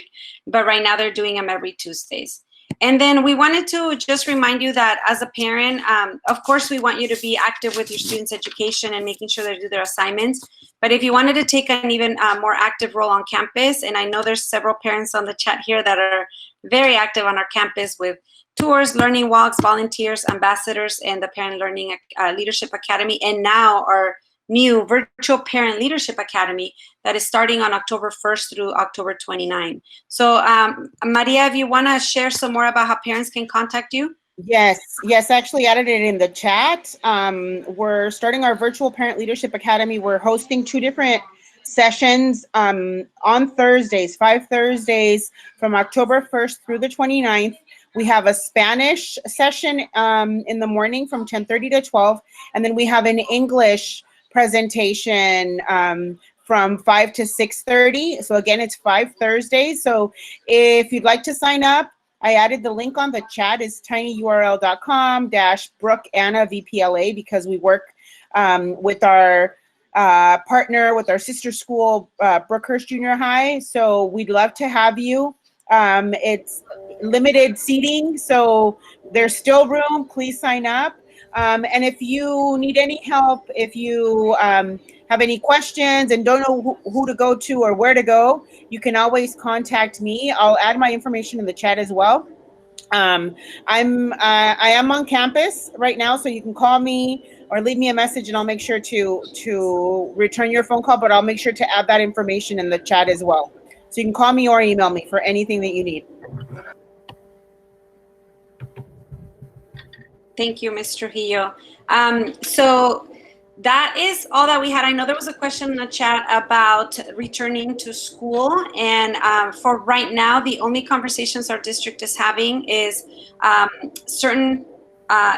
but right now they're doing them every Tuesdays. And then we wanted to just remind you that as a parent, of course, we want you to be active with your students' education and making sure they do their assignments. But if you wanted to take an even more active role on campus, and I know there's several parents on the chat here that are very active on our campus with tours, learning walks, volunteers, ambassadors, and the Parent Learning Leadership Academy, and now our new virtual Parent Leadership Academy that is starting on October 1st through October 29. So Maria, if you want to share some more about how parents can contact you. Yes, actually added it in the chat. We're starting our virtual Parent Leadership Academy. We're hosting 2 different sessions on Thursdays, 5 Thursdays from October 1st through the 29th. We have a Spanish session in the morning from 10:30 to 12, and then we have an English presentation from 5 to 6:30. So again, it's 5 Thursdays. So if you'd like to sign up, I added the link on the chat. Is tinyurl.com/BrookeAnnaVPLA because we work with our partner, with our sister school, Brookhurst Junior High. So we'd love to have you. It's limited seating, so there's still room. Please sign up. And if you need any help, if you have any questions and don't know who to go to or where to go, you can always contact me. I'll add my information in the chat as well. I am on campus right now, so you can call me or leave me a message and I'll make sure to return your phone call, but I'll make sure to add that information in the chat as well. So you can call me or email me for anything that you need. Thank you, Ms. Trujillo. So that is all that we had. I know there was a question in the chat about returning to school. And for right now, the only conversations our district is having is certain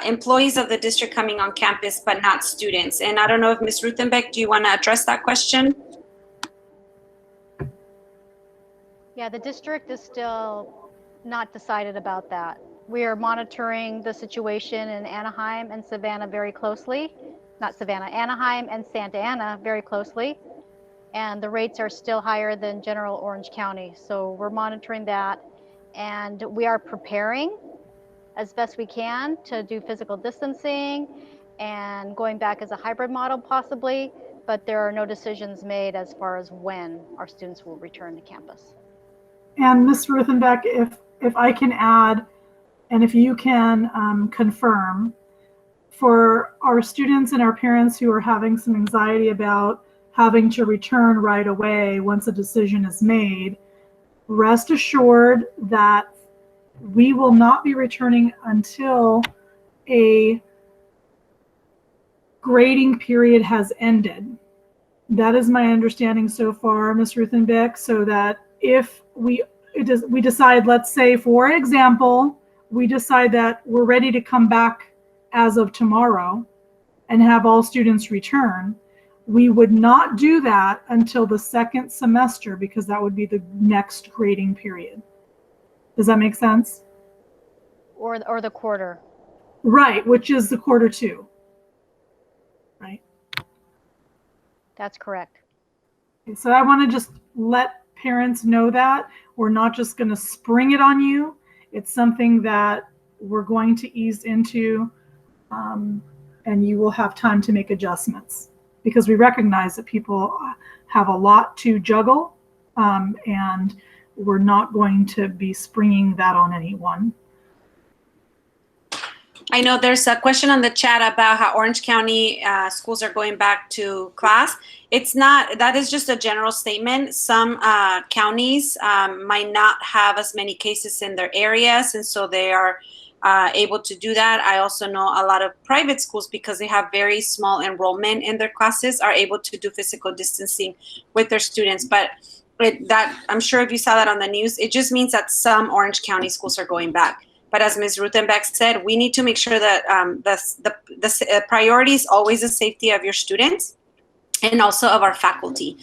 employees of the district coming on campus, but not students. And I don't know if Ms. Ruthenbeck, do you want to address that question? Yeah, the district is still not decided about that. We are monitoring the situation in Anaheim and Savanna very closely. Not Savanna, Anaheim and Santa Ana very closely. And the rates are still higher than general Orange County. So we're monitoring that. And we are preparing as best we can to do physical distancing and going back as a hybrid model possibly. But there are no decisions made as far as when our students will return to campus. And Ms. Ruthenbeck, if I can add, and if you can confirm, for our students and our parents who are having some anxiety about having to return right away once a decision is made, rest assured that we will not be returning until a grading period has ended. That is my understanding so far, Ms. Ruthenbeck, so that if we decide, let's say, for example, we decide that we're ready to come back as of tomorrow and have all students return, we would not do that until the second semester because that would be the next grading period. Does that make sense? Or the quarter. Right, which is the quarter two. Right. That's correct. So I want to just let parents know that we're not just going to spring it on you. It's something that we're going to ease into, and you will have time to make adjustments because we recognize that people have a lot to juggle, and we're not going to be springing that on anyone. I know there's a question on the chat about how Orange County schools are going back to class. It's not, that is just a general statement. Some counties might not have as many cases in their areas, and so they are able to do that. I also know a lot of private schools, because they have very small enrollment in their classes, are able to do physical distancing with their students. But that, I'm sure if you saw that on the news, it just means that some Orange County schools are going back. But as Ms. Ruthenbeck said, we need to make sure that the priority is always the safety of your students and also of our faculty.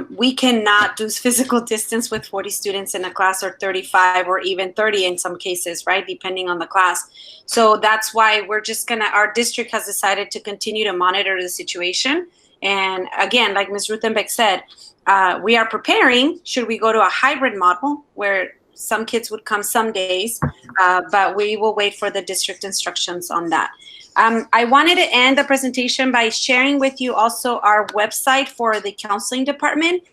We cannot do physical distance with 40 students in a class, or 35, or even 30 in some cases, right? Depending on the class. So that's why we're just our district has decided to continue to monitor the situation. And again, like Ms. Ruthenbeck said, we are preparing, should we go to a hybrid model where some kids would come some days, but we will wait for the district instructions on that. I wanted to end the presentation by sharing with you also our website for the counseling department,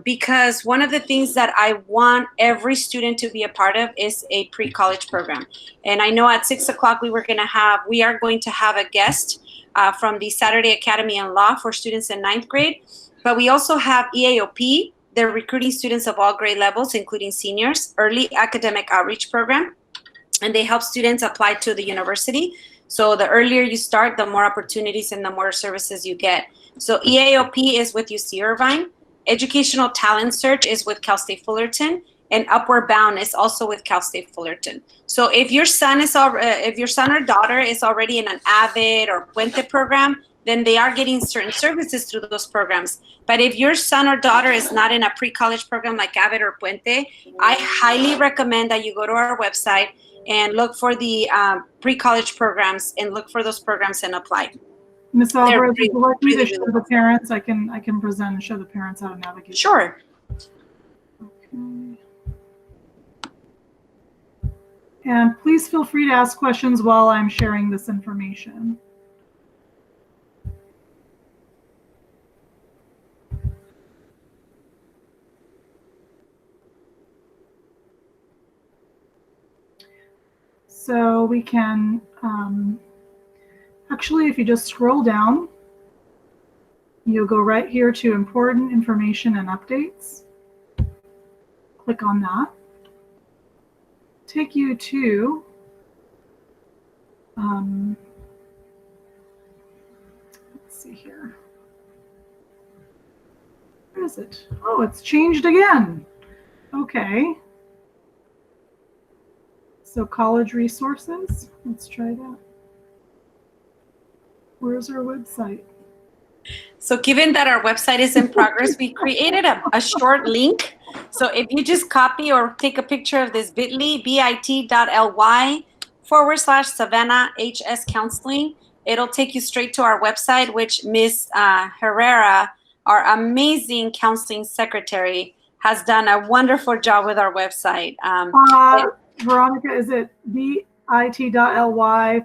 because one of the things that I want every student to be a part of is a pre-college program. And I know at 6 o'clock we are going to have a guest from the Saturday Academy in Law for students in 9th grade, but we also have EAOP. They're recruiting students of all grade levels, including seniors, early academic outreach program, and they help students apply to the university. So the earlier you start, the more opportunities and the more services you get. So EAOP is with UC Irvine. Educational Talent Search is with Cal State Fullerton, and Upward Bound is also with Cal State Fullerton. So if your son or daughter is already in an AVID or Puente program, then they are getting certain services through those programs. But if your son or daughter is not in a pre-college program like AVID or Puente, I highly recommend that you go to our website and look for the pre-college programs and look for those programs and apply. Ms. Alvarez, would you like me to show the parents? I can present and show the parents how to navigate. Sure. Okay. And please feel free to ask questions while I'm sharing this information. So we can, actually, if you just scroll down, you'll go right here to important information and updates. Click on that. Take you to let's see here. Where is it? Oh, it's changed again. Okay. So college resources, let's try that. Where's our website? So given that our website is in progress, we created a short link. So if you just copy or take a picture of this bit.ly, bit.ly/Savanna HS Counseling, it'll take you straight to our website, which Ms. Herrera, our amazing counseling secretary, has done a wonderful job with our website. Veronica, is it bit.ly/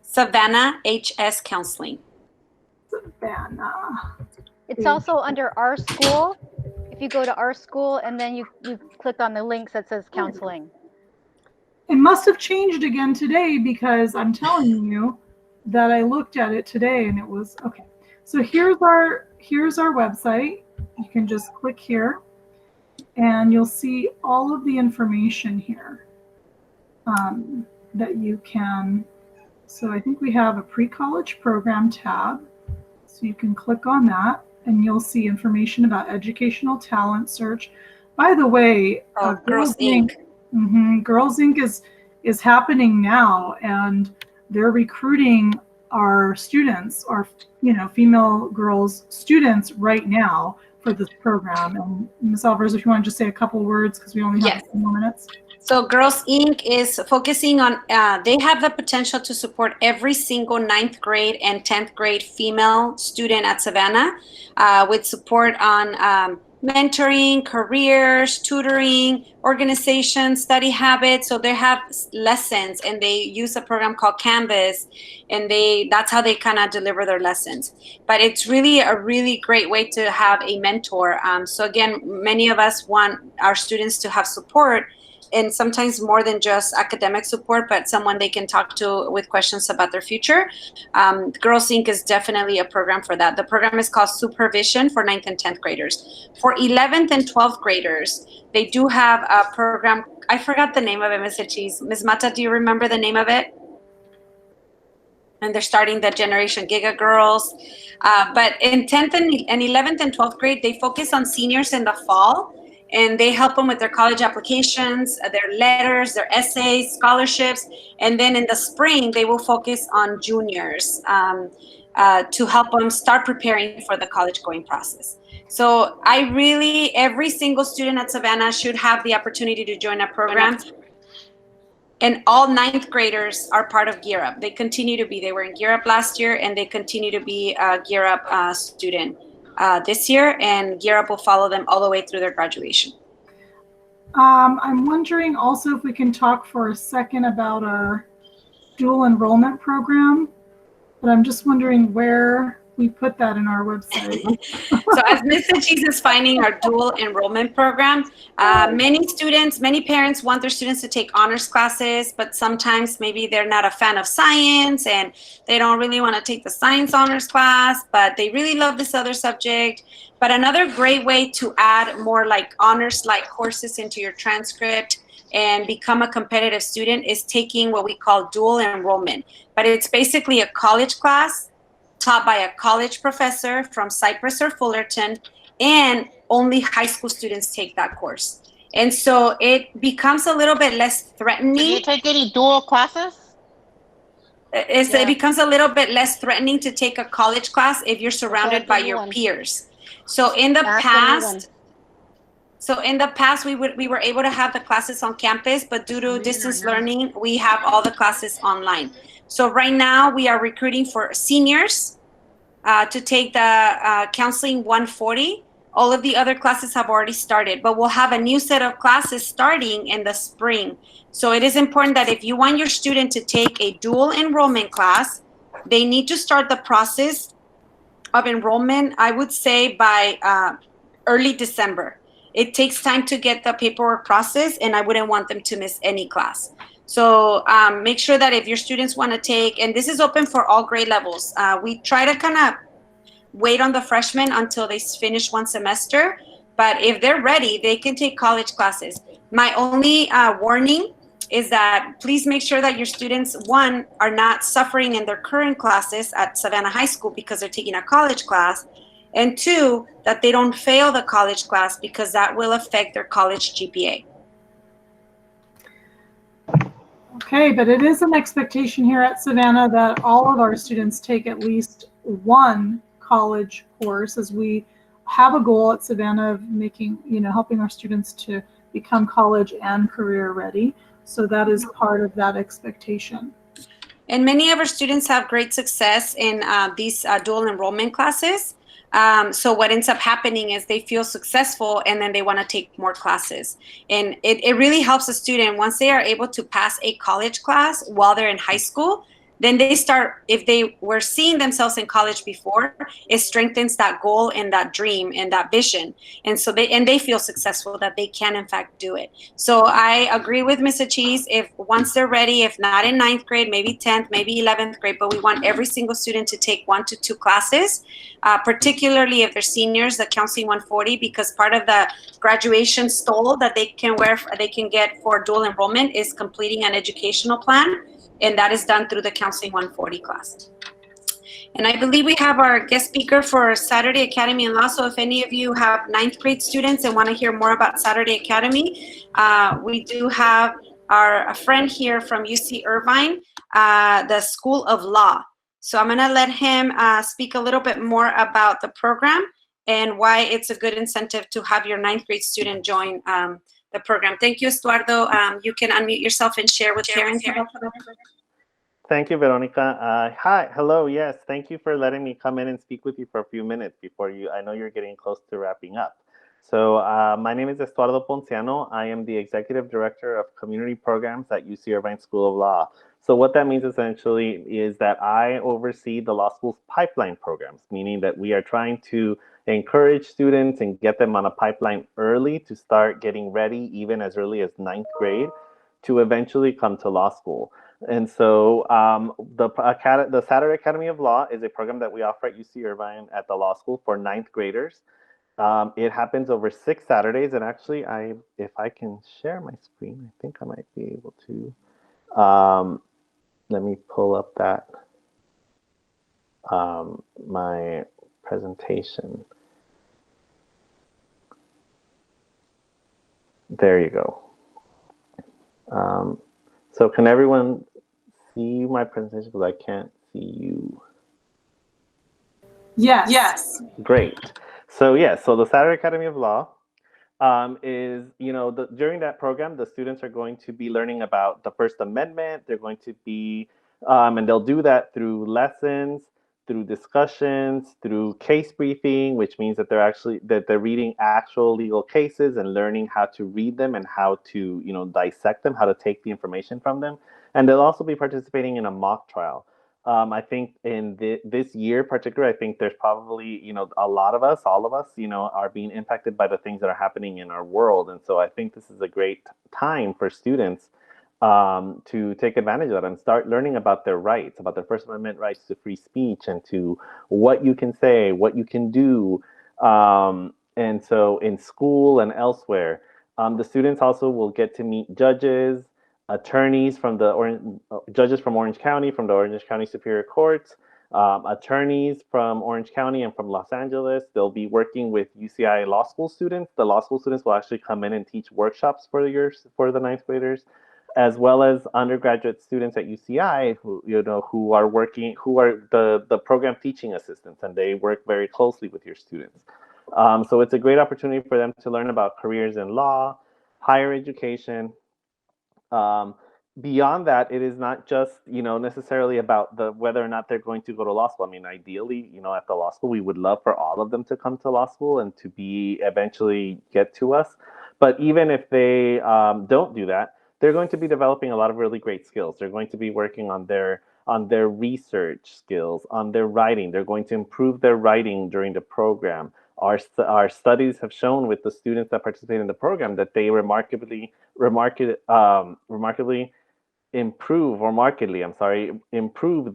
Savanna HS Counseling? Savanna. It's also under our school. If you go to our school and then you click on the links that says counseling. It must have changed again today because I'm telling you that I looked at it today and it was okay. So here's our website. You can just click here and you'll see all of the information here that you can. So I think we have a pre-college program tab. So you can click on that and you'll see information about educational talent search. By the way, Girls Inc. Girls Inc. is happening now, and they're recruiting our students, our female girls students right now for this program. And Ms. Alvarez, if you want to just say a couple words because we only have a few more minutes. So Girls Inc. is focusing on, they have the potential to support every single 9th grade and 10th grade female student at Savanna with support on mentoring, careers, tutoring, organization, study habits. So they have lessons and they use a program called Canvas, and that's how they kind of deliver their lessons. But it's really a really great way to have a mentor. So again, many of us want our students to have support, and sometimes more than just academic support, but someone they can talk to with questions about their future. Girls Inc. is definitely a program for that. The program is called Supervision for 9th and 10th graders. For 11th and 12th graders, they do have a program. I forgot the name of it, Mr. Cheese. Ms. Mata, do you remember the name of it? And they're starting the Generation Giga Girls. But in 10th and 11th and 12th grade, they focus on seniors in the fall. And they help them with their college applications, their letters, their essays, scholarships. And then in the spring, they will focus on juniors to help them start preparing for the college going process. So every single student at Savanna should have the opportunity to join a program. And all 9th graders are part of Gear Up. They continue to be. They were in Gear Up last year, and they continue to be a Gear Up student this year, and Gear Up will follow them all the way through their graduation. I'm wondering also if we can talk for a second about our dual enrollment program, but I'm just wondering where we put that in our website. So as Ms. Cheese is finding our dual enrollment program, many parents want their students to take honors classes, but sometimes maybe they're not a fan of science and they don't really want to take the science honors class, but they really love this other subject. But another great way to add more like honors-like courses into your transcript and become a competitive student is taking what we call dual enrollment. But it's basically a college class taught by a college professor from Cypress or Fullerton, and only high school students take that course. And so it becomes a little bit less threatening. Do you take any dual classes? It becomes a little bit less threatening to take a college class if you're surrounded by your peers. So in the past, we were able to have the classes on campus, but due to distance learning, we have all the classes online. So right now we are recruiting for seniors to take the Counseling 140. All of the other classes have already started, but we'll have a new set of classes starting in the spring. So it is important that if you want your student to take a dual enrollment class, they need to start the process of enrollment, I would say, by early December. It takes time to get the paperwork processed, and I wouldn't want them to miss any class. So make sure that if your students want to take, and this is open for all grade levels, we try to kind of wait on the freshmen until they finish one semester. But if they're ready, they can take college classes. My only warning is that please make sure that your students, one, are not suffering in their current classes at Savanna High School because they're taking a college class, and two, that they don't fail the college class because that will affect their college GPA. Okay, but it is an expectation here at Savanna that all of our students take at least one college course, as we have a goal at Savanna of making, helping our students to become college and career ready. So that is part of that expectation. And many of our students have great success in these dual enrollment classes. So what ends up happening is they feel successful and then they want to take more classes. And it really helps a student once they are able to pass a college class while they're in high school. then they start, if they were seeing themselves in college before, it strengthens that goal and that dream and that vision. And so they feel successful that they can in fact do it. So I agree with Mr. Cheese. If once they're ready, if not in 9th grade, maybe 10th, maybe 11th grade, but we want every single student to take 1 to 2 classes, particularly if they're seniors, the Counseling 140, because part of the graduation stole that they can get for dual enrollment is completing an educational plan. And that is done through the Counseling 140 class. And I believe we have our guest speaker for Saturday Academy in Law. So if any of you have 9th grade students and want to hear more about Saturday Academy, we do have a friend here from UC Irvine, the School of Law. So I'm going to let him speak a little bit more about the program and why it's a good incentive to have your 9th grade student join the program. Thank you, Estuardo. You can unmute yourself and share with parents about the program. Thank you, Veronica. Hi, hello, yes, thank you for letting me come in and speak with you for a few minutes before I know you're getting close to wrapping up. So my name is Estuardo Ponciano. I am the Executive Director of Community Programs at UC Irvine School of Law. So what that means essentially is that I oversee the law school's pipeline programs, meaning that we are trying to encourage students and get them on a pipeline early to start getting ready, even as early as 9th grade, to eventually come to law school. And so the Saturday Academy of Law is a program that we offer at UC Irvine at the law school for 9th graders. It happens over 6 Saturdays. And actually, if I can share my screen, I think I might be able to. Let me pull up that, my presentation. There you go. So can everyone see my presentation? Because I can't see you. Yes. Yes. Great. So so the Saturday Academy of Law is, during that program, the students are going to be learning about the First Amendment. They're going to be, and they'll do that through lessons, through discussions, through case briefing, which means that they're reading actual legal cases and learning how to read them and how to, dissect them, how to take the information from them. And they'll also be participating in a mock trial. I think in this year particular, I think there's probably, a lot of us, all of us, are being impacted by the things that are happening in our world. And so I think this is a great time for students to take advantage of that and start learning about their rights, about their First Amendment rights to free speech and to what you can say, what you can do. And so in school and elsewhere, the students also will get to meet judges, attorneys from judges from Orange County, from the Orange County Superior Court, attorneys from Orange County and from Los Angeles. They'll be working with UCI law school students. The law school students will actually come in and teach workshops for the 9th graders, as well as undergraduate students at UCI who are the program teaching assistants, and they work very closely with your students. So it's a great opportunity for them to learn about careers in law, higher education. Beyond that, it is not just, necessarily about whether or not they're going to go to law school. I mean, ideally, at the law school, we would love for all of them to come to law school and to eventually get to us. But even if they don't do that, they're going to be developing a lot of really great skills. They're going to be working on their research skills, on their writing. They're going to improve their writing during the program. Our studies have shown with the students that participate in the program that they remarkably improve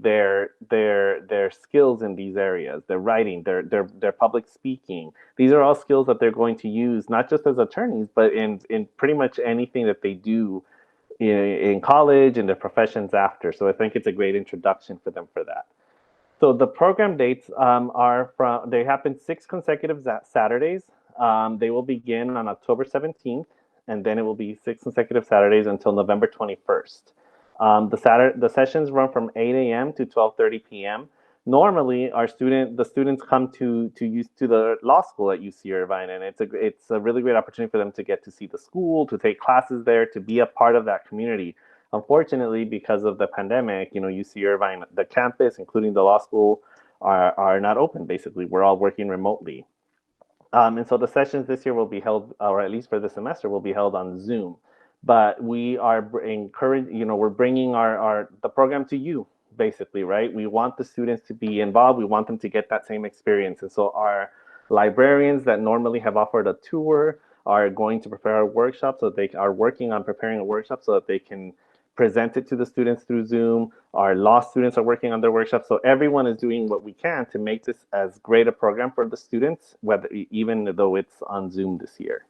their skills in these areas, their writing, their public speaking. These are all skills that they're going to use not just as attorneys, but in pretty much anything that they do in college and their professions after. So I think it's a great introduction for them for that. So the program dates they happen 6 consecutive Saturdays. They will begin on October 17th, and then it will be 6 consecutive Saturdays until November 21st. The sessions run from 8 a.m. to 12:30 p.m. Normally, the students come to the law school at UC Irvine, and it's a really great opportunity for them to get to see the school, to take classes there, to be a part of that community. Unfortunately, because of the pandemic, UC Irvine, the campus, including the law school, are not open. Basically, we're all working remotely. And so the sessions this year will be held, or at least for the semester, will be held on Zoom. But we are we're bringing the program to you basically, right? We want the students to be involved. We want them to get that same experience. And so our librarians that normally have offered a tour are going to prepare a workshop, so they are working on preparing a workshop so that they can present it to the students through Zoom. Our law students are working on their workshop. So everyone is doing what we can to make this as great a program for the students, even though it's on Zoom this year.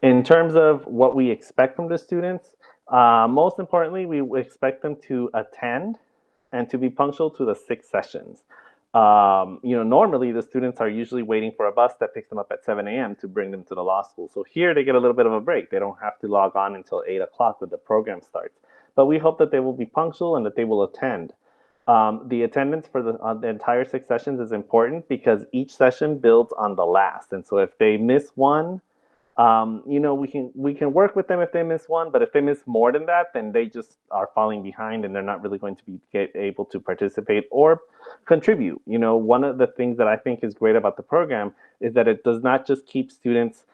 In terms of what we expect from the students, most importantly, we expect them to attend and to be punctual to the 6 sessions. Normally the students are usually waiting for a bus that picks them up at 7 a.m. to bring them to the law school. So here they get a little bit of a break. They don't have to log on until 8 o'clock when the program starts. But we hope that they will be punctual and that they will attend. The attendance for the entire 6 sessions is important because each session builds on the last. And so if they miss one, we can work with them if they miss one, but if they miss more than that, then they just are falling behind and they're not really going to be able to participate or contribute. One of the things that I think is great about the program is that it does not just keep students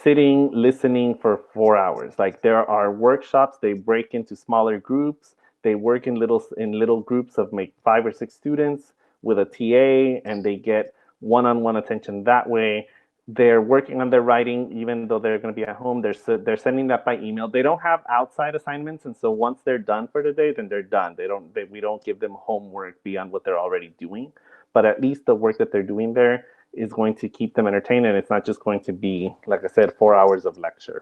sitting, listening for 4 hours. Like there are workshops, they break into smaller groups, they work in little groups of 5 or 6 students with a TA, and they get one-on-one attention that way. They're working on their writing, even though they're going to be at home. They're sending that by email. They don't have outside assignments, and so once they're done for the day, then they're done. We don't give them homework beyond what they're already doing, but at least the work that they're doing there is going to keep them entertained, and it's not just going to be, like I said, 4 hours of lecture.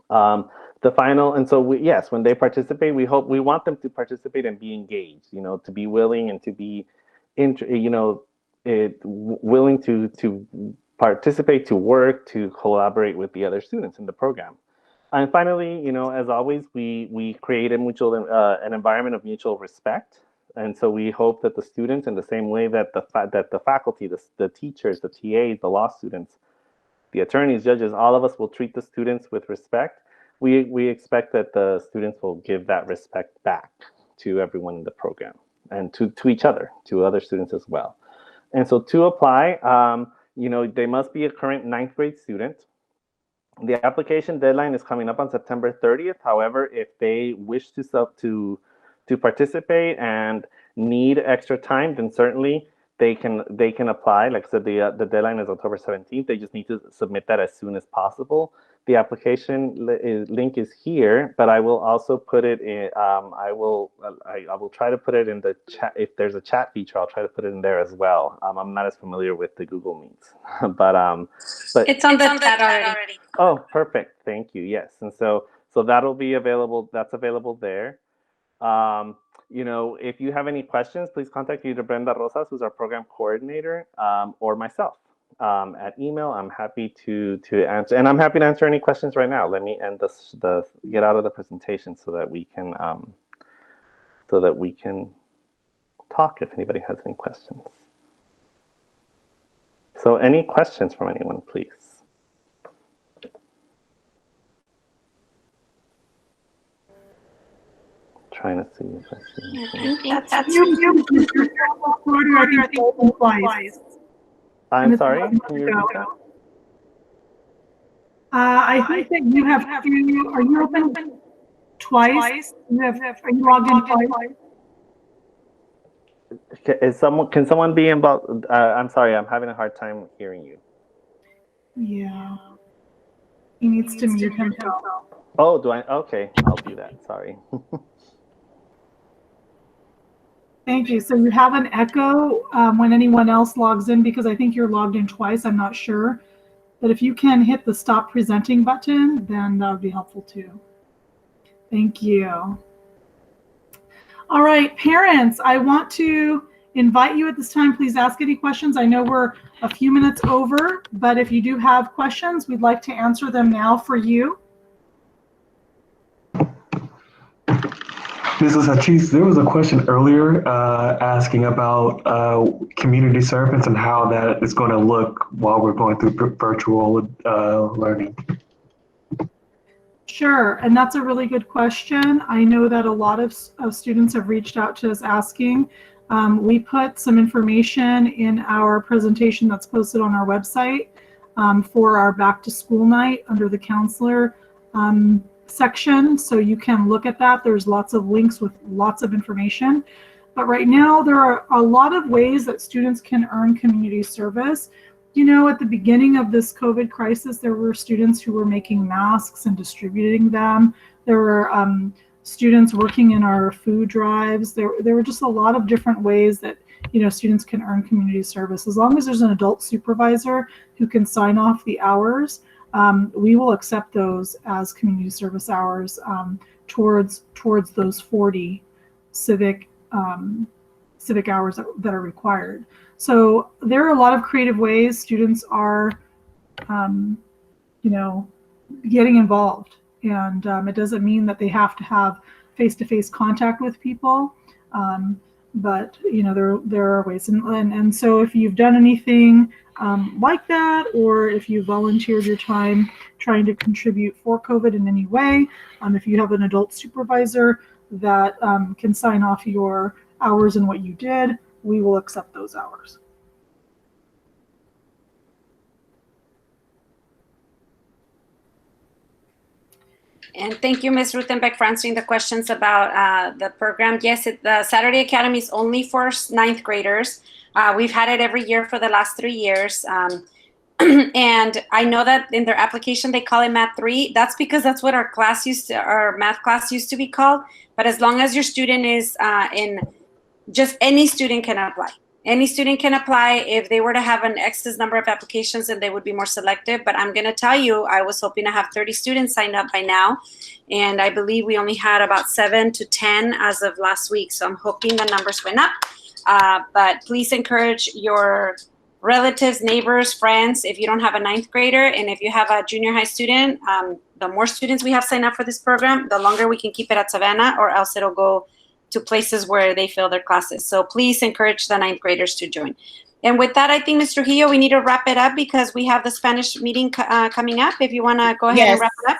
And so when they participate, we want them to participate and be engaged, to be willing and to be, willing to participate, to work, to collaborate with the other students in the program. And finally, as always, we create an environment of mutual respect. And so we hope that the students, in the same way that the faculty, the teachers, the TAs, the law students, the attorneys, judges, all of us will treat the students with respect. We expect that the students will give that respect back to everyone in the program and to each other, to other students as well. And so to apply, they must be a current 9th grade student. The application deadline is coming up on September 30th. However, if they wish to participate and need extra time, then certainly they can apply. Like I said, the deadline is October 17th. They just need to submit that as soon as possible. The application link is here, but I will also put it in. I will try to put it in the chat. If there's a chat feature, I'll try to put it in there as well. I'm not as familiar with the Google Meets, but it's on the chat already. Oh, perfect. Thank you. Yes, and so that'll be available. That's available there. If you have any questions, please contact either Brenda Rosas, who's our program coordinator, or myself at email. I'm happy to answer, and I'm happy to answer any questions right now. Let me end get out of the presentation so that we can talk if anybody has any questions. So any questions from anyone, please? Trying to see if I see. I'm sorry. Can you repeat that? I think that you have. Are you open twice? Are you logged in twice? Can someone be involved? I'm sorry. I'm having a hard time hearing you. Yeah. He needs to mute himself. Oh, do I? Okay, I'll do that. Sorry. Thank you. So you have an echo when anyone else logs in, because I think you're logged in twice. I'm not sure. But if you can hit the stop presenting button, then that would be helpful too. Thank you. All right, parents, I want to invite you at this time. Please ask any questions. I know we're a few minutes over, but if you do have questions, we'd like to answer them now for you. Mrs. Hachis, there was a question earlier asking about community service and how that is going to look while we're going through virtual learning. Sure, and that's a really good question. I know that a lot of students have reached out to us asking. We put some information in our presentation that's posted on our website for our back to school night under the counselor section, so you can look at that. There's lots of links with lots of information. But right now, there are a lot of ways that students can earn community service. You know, at the beginning of this COVID crisis, there were students who were making masks and distributing them. There were students working in our food drives. There were just a lot of different ways that, you know, students can earn community service. As long as there's an adult supervisor who can sign off the hours, we will accept those as community service hours towards those 40 civic hours that are required. So there are a lot of creative ways students are, you know, getting involved, and it doesn't mean that they have to have face-to-face contact with people, but you know, there are ways, and so if you've done anything like that, or if you volunteered your time trying to contribute for COVID in any way, if you have an adult supervisor that can sign off your hours and what you did, we will accept those hours. And thank you, Ms. Ruthenbeck, for answering the questions about the program. Yes, the Saturday Academy is only for 9th graders. We've had it every year for the last 3 years. And I know that in their application, they call it Math 3. That's because that's what our math class used to be called. But as long as your student is just any student can apply. Any student can apply. If they were to have an excess number of applications, then they would be more selective. But I'm going to tell you, I was hoping to have 30 students signed up by now. And I believe we only had about 7 to 10 as of last week. So I'm hoping the numbers went up. But please encourage your relatives, neighbors, friends, if you don't have a 9th grader, and if you have a junior high student, the more students we have signed up for this program, the longer we can keep it at Savanna, or else it'll go to places where they fill their classes. So please encourage the 9th graders to join. And with that, I think, Mr. Trujillo, we need to wrap it up because we have the Spanish meeting coming up. If you want to go ahead and wrap it up.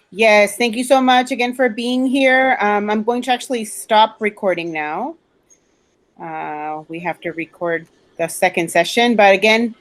Yes, thank you so much again for being here. I'm going to actually stop recording now. We have to record the second session, but again,